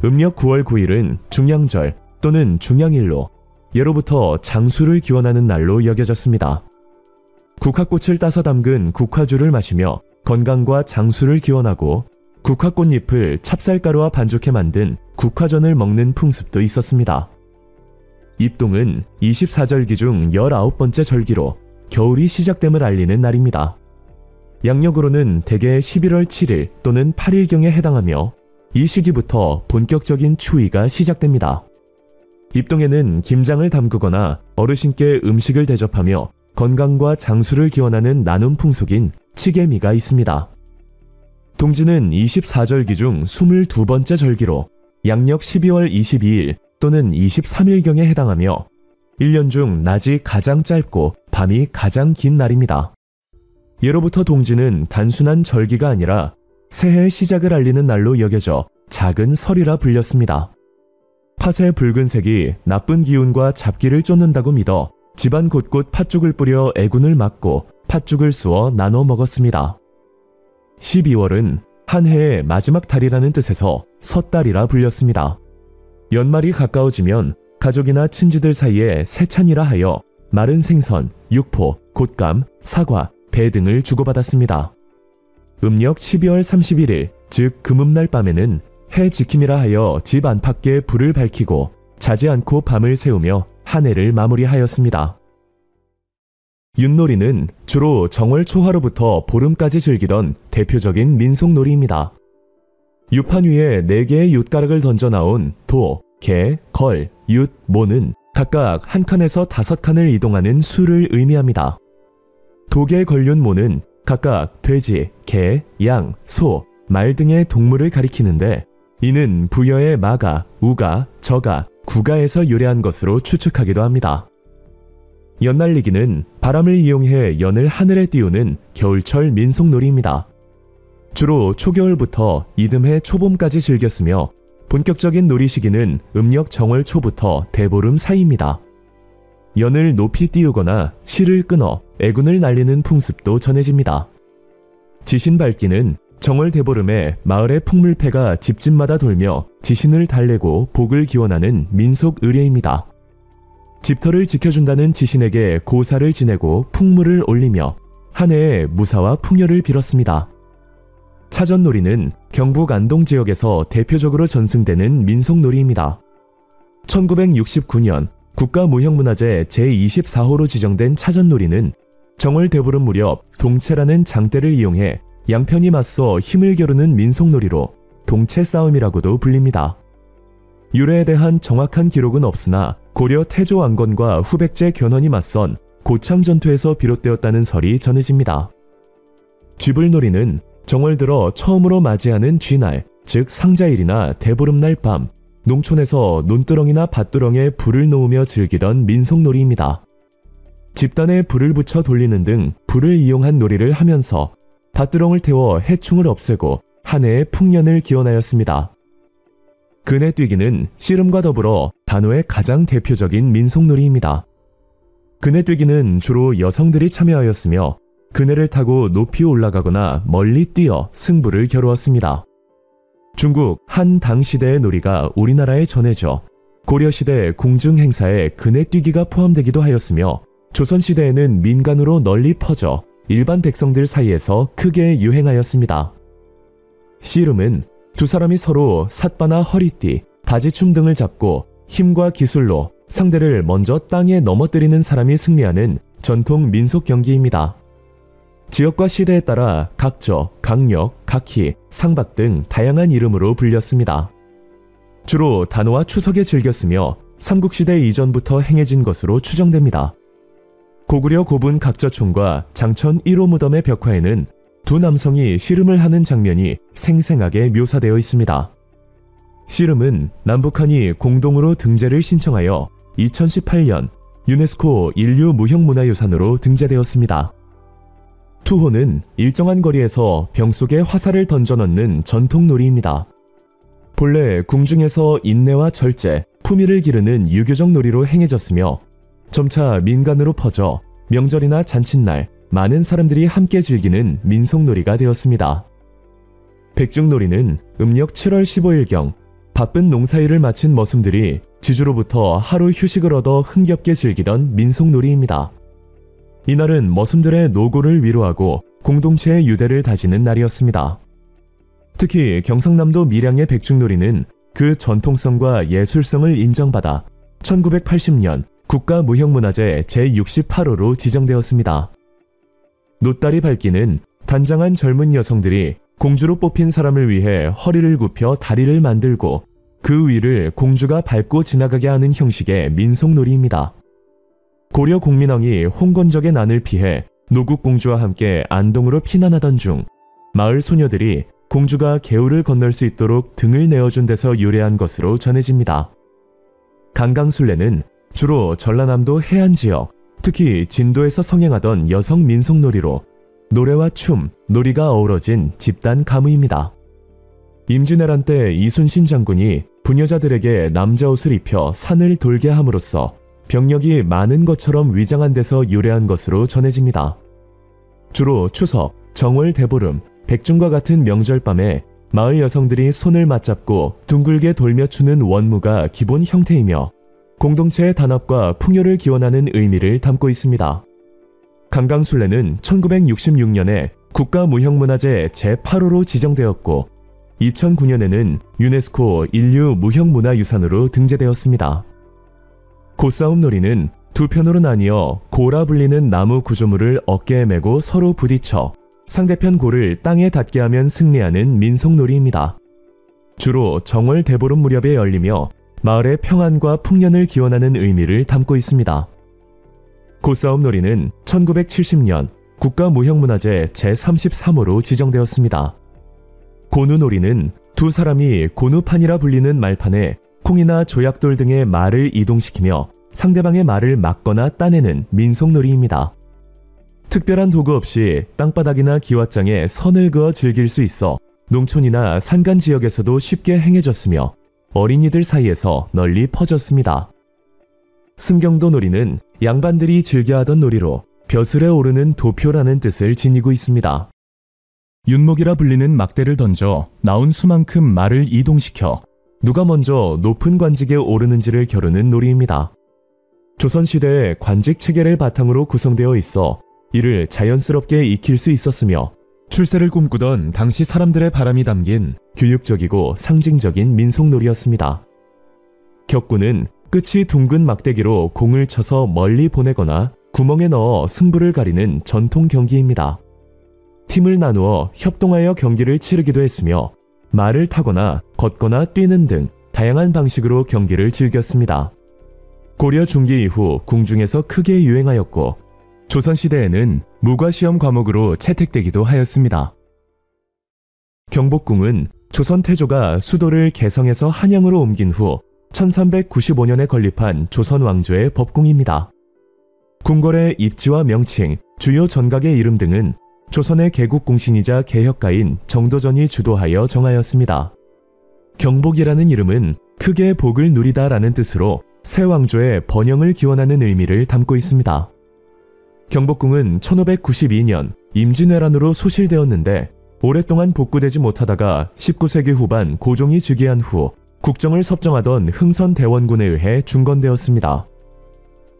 S1: 음력 9월 9일은 중양절 또는 중양일로 예로부터 장수를 기원하는 날로 여겨졌습니다. 국화꽃을 따서 담근 국화주를 마시며 건강과 장수를 기원하고 국화꽃잎을 찹쌀가루와 반죽해 만든 국화전을 먹는 풍습도 있었습니다. 입동은 24절기 중 19번째 절기로 겨울이 시작됨을 알리는 날입니다. 양력으로는 대개 11월 7일 또는 8일경에 해당하며 이 시기부터 본격적인 추위가 시작됩니다. 입동에는 김장을 담그거나 어르신께 음식을 대접하며 건강과 장수를 기원하는 나눔 풍속인 치개미가 있습니다. 동지는 24절기 중 22번째 절기로 양력 12월 22일 또는 23일경에 해당하며 1년 중 낮이 가장 짧고 밤이 가장 긴 날입니다. 예로부터 동지는 단순한 절기가 아니라 새해의 시작을 알리는 날로 여겨져 작은 설이라 불렸습니다. 팥의 붉은색이 나쁜 기운과 잡기를 쫓는다고 믿어 집안 곳곳 팥죽을 뿌려 애군을 막고 팥죽을 쑤어 나눠 먹었습니다. 12월은 한 해의 마지막 달이라는 뜻에서 섣달이라 불렸습니다. 연말이 가까워지면 가족이나 친지들 사이에 세찬이라 하여 마른 생선, 육포, 곶감, 사과, 배 등을 주고받았습니다. 음력 12월 31일, 즉 금음날 밤에는 해 지킴이라 하여 집 안팎에 불을 밝히고 자지 않고 밤을 새우며 한 해를 마무리하였습니다. 윷놀이는 주로 정월 초하로부터 보름까지 즐기던 대표적인 민속놀이입니다. 유판 위에 4개의 윷가락을 던져 나온 도, 개, 걸, 윷, 모는 각각 한 칸에서 5칸을 이동하는 수를 의미합니다. 독에 걸린 모는 각각 돼지, 개, 양, 소, 말 등의 동물을 가리키는데 이는 부여의 마가, 우가, 저가, 구가에서 유래한 것으로 추측하기도 합니다. 연날리기는 바람을 이용해 연을 하늘에 띄우는 겨울철 민속놀이입니다. 주로 초겨울부터 이듬해 초봄까지 즐겼으며 본격적인 놀이 시기는 음력 정월 초부터 대보름 사이입니다. 연을 높이 띄우거나 실을 끊어 애군을 날리는 풍습도 전해집니다. 지신밟기는 정월 대보름에 마을의 풍물패가 집집마다 돌며 지신을 달래고 복을 기원하는 민속 의례입니다. 집터를 지켜준다는 지신에게 고사를 지내고 풍물을 올리며 한 해의 무사와 풍요를 빌었습니다. 차전놀이는 경북 안동 지역에서 대표적으로 전승되는 민속놀이입니다. 1969년 국가무형문화재 제24호로 지정된 차전놀이는 정월 대보름 무렵 동체라는 장대를 이용해 양편이 맞서 힘을 겨루는 민속놀이로 동체 싸움이라고도 불립니다. 유래에 대한 정확한 기록은 없으나 고려 태조 왕건과 후백제 견훤이 맞선 고창 전투에서 비롯되었다는 설이 전해집니다. 쥐불놀이는 정월 들어 처음으로 맞이하는 쥐날, 즉 상자일이나 대보름날 밤, 농촌에서 논두렁이나 밭두렁에 불을 놓으며 즐기던 민속놀이입니다. 집단에 불을 붙여 돌리는 등 불을 이용한 놀이를 하면서 밭두렁을 태워 해충을 없애고 한 해의 풍년을 기원하였습니다. 그네뛰기는 씨름과 더불어 단호의 가장 대표적인 민속놀이입니다. 그네뛰기는 주로 여성들이 참여하였으며 그네를 타고 높이 올라가거나 멀리 뛰어 승부를 겨루었습니다. 중국 한 당시대의 놀이가 우리나라에 전해져 고려시대 궁중 행사에 그네뛰기가 포함되기도 하였으며 조선시대에는 민간으로 널리 퍼져 일반 백성들 사이에서 크게 유행하였습니다. 씨름은 두 사람이 서로 삿바나 허리띠, 바지춤 등을 잡고 힘과 기술로 상대를 먼저 땅에 넘어뜨리는 사람이 승리하는 전통 민속 경기입니다. 지역과 시대에 따라 각저, 강력, 각희, 상박 등 다양한 이름으로 불렸습니다. 주로 단오와 추석에 즐겼으며 삼국시대 이전부터 행해진 것으로 추정됩니다. 고구려 고분 각저촌과 장천 1호 무덤의 벽화에는 두 남성이 씨름을 하는 장면이 생생하게 묘사되어 있습니다. 씨름은 남북한이 공동으로 등재를 신청하여 2018년 유네스코 인류무형문화유산으로 등재되었습니다. 투호는 일정한 거리에서 병 속에 화살을 던져 넣는 전통놀이입니다. 본래 궁중에서 인내와 절제, 품위를 기르는 유교적 놀이로 행해졌으며 점차 민간으로 퍼져 명절이나 잔칫날 많은 사람들이 함께 즐기는 민속놀이가 되었습니다. 백중놀이는 음력 7월 15일경 바쁜 농사일을 마친 머슴들이 지주로부터 하루 휴식을 얻어 흥겹게 즐기던 민속놀이입니다. 이날은 머슴들의 노고를 위로하고 공동체의 유대를 다지는 날이었습니다. 특히 경상남도 밀양의 백중놀이는 그 전통성과 예술성을 인정받아 1980년 국가무형문화재 제68호로 지정되었습니다. 노다리 밟기는 단장한 젊은 여성들이 공주로 뽑힌 사람을 위해 허리를 굽혀 다리를 만들고 그 위를 공주가 밟고 지나가게 하는 형식의 민속놀이입니다. 고려 공민왕이 홍건적의 난을 피해 노국공주와 함께 안동으로 피난하던 중 마을 소녀들이 공주가 개울을 건널 수 있도록 등을 내어준 데서 유래한 것으로 전해집니다. 강강술래는 주로 전라남도 해안지역, 특히 진도에서 성행하던 여성 민속놀이로 노래와 춤, 놀이가 어우러진 집단 가무입니다. 임진왜란 때 이순신 장군이 부녀자들에게 남자 옷을 입혀 산을 돌게 함으로써 병력이 많은 것처럼 위장한 데서 유래한 것으로 전해집니다. 주로 추석, 정월 대보름, 백중과 같은 명절밤에 마을 여성들이 손을 맞잡고 둥글게 돌며 추는 원무가 기본 형태이며 공동체의 단합과 풍요를 기원하는 의미를 담고 있습니다. 강강술래는 1966년에 국가무형문화재 제8호로 지정되었고 2009년에는 유네스코 인류무형문화유산으로 등재되었습니다. 고싸움놀이는 두 편으로 나뉘어 고라 불리는 나무 구조물을 어깨에 메고 서로 부딪혀 상대편 고를 땅에 닿게 하면 승리하는 민속놀이입니다. 주로 정월 대보름 무렵에 열리며 마을의 평안과 풍년을 기원하는 의미를 담고 있습니다. 고싸움놀이는 1970년 국가무형문화재 제33호로 지정되었습니다. 고누놀이는 두 사람이 고누판이라 불리는 말판에 콩이나 조약돌 등의 말을 이동시키며 상대방의 말을 막거나 따내는 민속놀이입니다. 특별한 도구 없이 땅바닥이나 기왓장에 선을 그어 즐길 수 있어 농촌이나 산간 지역에서도 쉽게 행해졌으며 어린이들 사이에서 널리 퍼졌습니다. 승경도 놀이는 양반들이 즐겨하던 놀이로 벼슬에 오르는 도표라는 뜻을 지니고 있습니다. 윤목이라 불리는 막대를 던져 나온 수만큼 말을 이동시켜 누가 먼저 높은 관직에 오르는지를 겨루는 놀이입니다. 조선시대의 관직 체계를 바탕으로 구성되어 있어 이를 자연스럽게 익힐 수 있었으며 출세를 꿈꾸던 당시 사람들의 바람이 담긴 교육적이고 상징적인 민속놀이였습니다. 격구는 끝이 둥근 막대기로 공을 쳐서 멀리 보내거나 구멍에 넣어 승부를 가리는 전통 경기입니다. 팀을 나누어 협동하여 경기를 치르기도 했으며 말을 타거나 걷거나 뛰는 등 다양한 방식으로 경기를 즐겼습니다. 고려 중기 이후 궁중에서 크게 유행하였고 조선시대에는 무과시험 과목으로 채택되기도 하였습니다. 경복궁은 조선 태조가 수도를 개성에서 한양으로 옮긴 후 1395년에 건립한 조선 왕조의 법궁입니다. 궁궐의 입지와 명칭, 주요 전각의 이름 등은 조선의 개국공신이자 개혁가인 정도전이 주도하여 정하였습니다. 경복이라는 이름은 크게 복을 누리다라는 뜻으로 새 왕조의 번영을 기원하는 의미를 담고 있습니다. 경복궁은 1592년 임진왜란으로 소실되었는데 오랫동안 복구되지 못하다가 19세기 후반 고종이 즉위한 후 국정을 섭정하던 흥선대원군에 의해 중건되었습니다.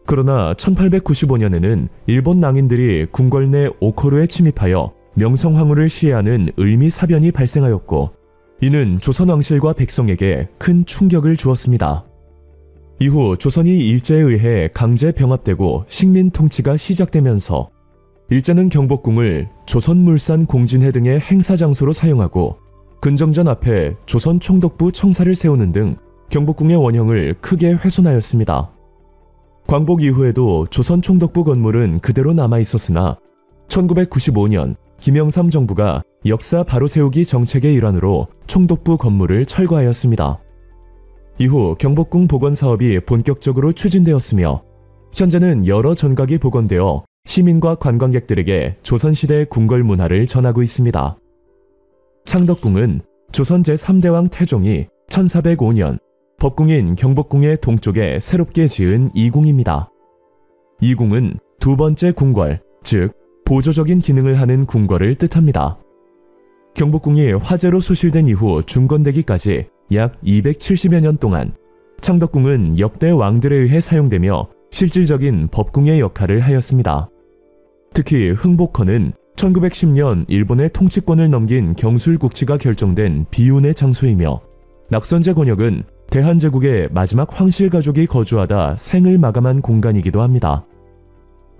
S1: 그러나 1895년에는 일본 낭인들이 궁궐 내 오코루에 침입하여 명성황후를 시해하는 을미사변이 발생하였고 이는 조선 왕실과 백성에게 큰 충격을 주었습니다. 이후 조선이 일제에 의해 강제 병합되고 식민 통치가 시작되면서 일제는 경복궁을 조선물산 공진회 등의 행사 장소로 사용하고 근정전 앞에 조선 총독부 청사를 세우는 등 경복궁의 원형을 크게 훼손하였습니다. 광복 이후에도 조선 총독부 건물은 그대로 남아있었으나 1995년 김영삼 정부가 역사 바로 세우기 정책의 일환으로 총독부 건물을 철거하였습니다. 이후 경복궁 복원 사업이 본격적으로 추진되었으며 현재는 여러 전각이 복원되어 시민과 관광객들에게 조선시대 궁궐 문화를 전하고 있습니다. 창덕궁은 조선 제3대왕 태종이 1405년 법궁인 경복궁의 동쪽에 새롭게 지은 이궁입니다. 이궁은 두 번째 궁궐, 즉 보조적인 기능을 하는 궁궐을 뜻합니다. 경복궁이 화재로 소실된 이후 중건되기까지 약 270여 년 동안 창덕궁은 역대 왕들에 의해 사용되며 실질적인 법궁의 역할을 하였습니다. 특히 흥복헌은 1910년 일본의 통치권을 넘긴 경술국치가 결정된 비운의 장소이며 낙선제 권역은 대한제국의 마지막 황실 가족이 거주하다 생을 마감한 공간이기도 합니다.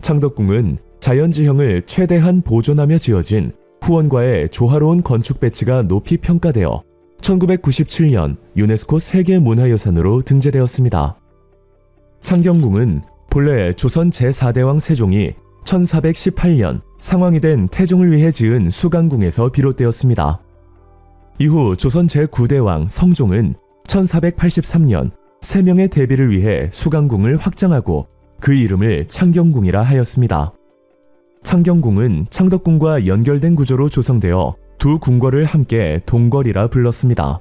S1: 창덕궁은 자연지형을 최대한 보존하며 지어진 후원과의 조화로운 건축 배치가 높이 평가되어 1997년 유네스코 세계문화유산으로 등재되었습니다. 창경궁은 본래 조선 제4대왕 세종이 1418년 상왕이 된 태종을 위해 지은 수강궁에서 비롯되었습니다. 이후 조선 제9대왕 성종은 1483년 3명의 대비를 위해 수강궁을 확장하고 그 이름을 창경궁이라 하였습니다. 창경궁은 창덕궁과 연결된 구조로 조성되어 두 궁궐을 함께 동궐이라 불렀습니다.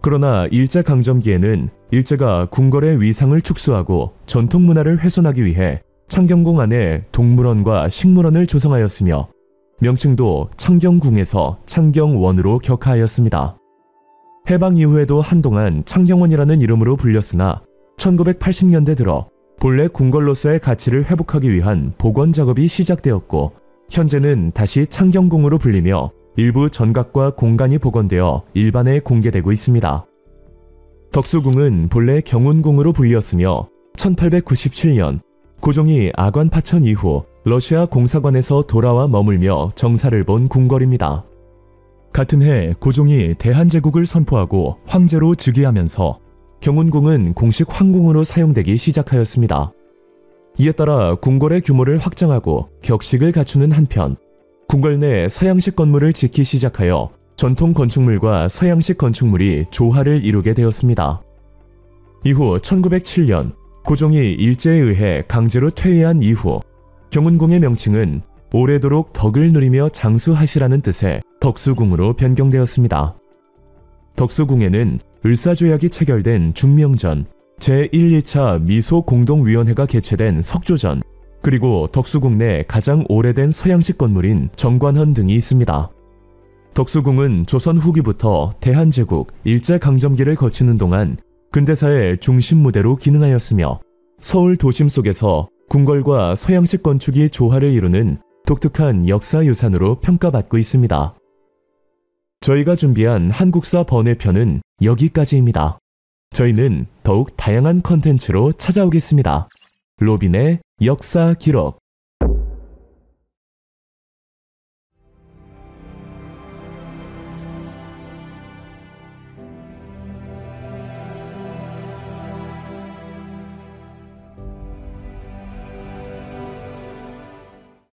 S1: 그러나 일제강점기에는 일제가 궁궐의 위상을 축소하고 전통문화를 훼손하기 위해 창경궁 안에 동물원과 식물원을 조성하였으며 명칭도 창경궁에서 창경원으로 격하하였습니다. 해방 이후에도 한동안 창경원이라는 이름으로 불렸으나 1980년대 들어 본래 궁궐로서의 가치를 회복하기 위한 복원 작업이 시작되었고 현재는 다시 창경궁으로 불리며 일부 전각과 공간이 복원되어 일반에 공개되고 있습니다. 덕수궁은 본래 경운궁으로 불렸으며 1897년 고종이 아관 파천 이후 러시아 공사관에서 돌아와 머물며 정사를 본 궁궐입니다. 같은 해 고종이 대한제국을 선포하고 황제로 즉위하면서 경운궁은 공식 황궁으로 사용되기 시작하였습니다. 이에 따라 궁궐의 규모를 확장하고 격식을 갖추는 한편 궁궐 내 서양식 건물을 짓기 시작하여 전통 건축물과 서양식 건축물이 조화를 이루게 되었습니다. 이후 1907년 고종이 일제에 의해 강제로 퇴위한 이후 경운궁의 명칭은 오래도록 덕을 누리며 장수하시라는 뜻의 덕수궁으로 변경되었습니다. 덕수궁에는 을사조약이 체결된 중명전, 제1, 2차 미소공동위원회가 개최된 석조전, 그리고 덕수궁 내 가장 오래된 서양식 건물인 정관헌 등이 있습니다. 덕수궁은 조선 후기부터 대한제국 일제강점기를 거치는 동안 근대사의 중심 무대로 기능하였으며 서울 도심 속에서 궁궐과 서양식 건축이 조화를 이루는 독특한 역사유산으로 평가받고 있습니다. 저희가 준비한 한국사 번외편은 여기까지입니다. 저희는 더욱 다양한 컨텐츠로 찾아오겠습니다. 로빈의 역사 기록.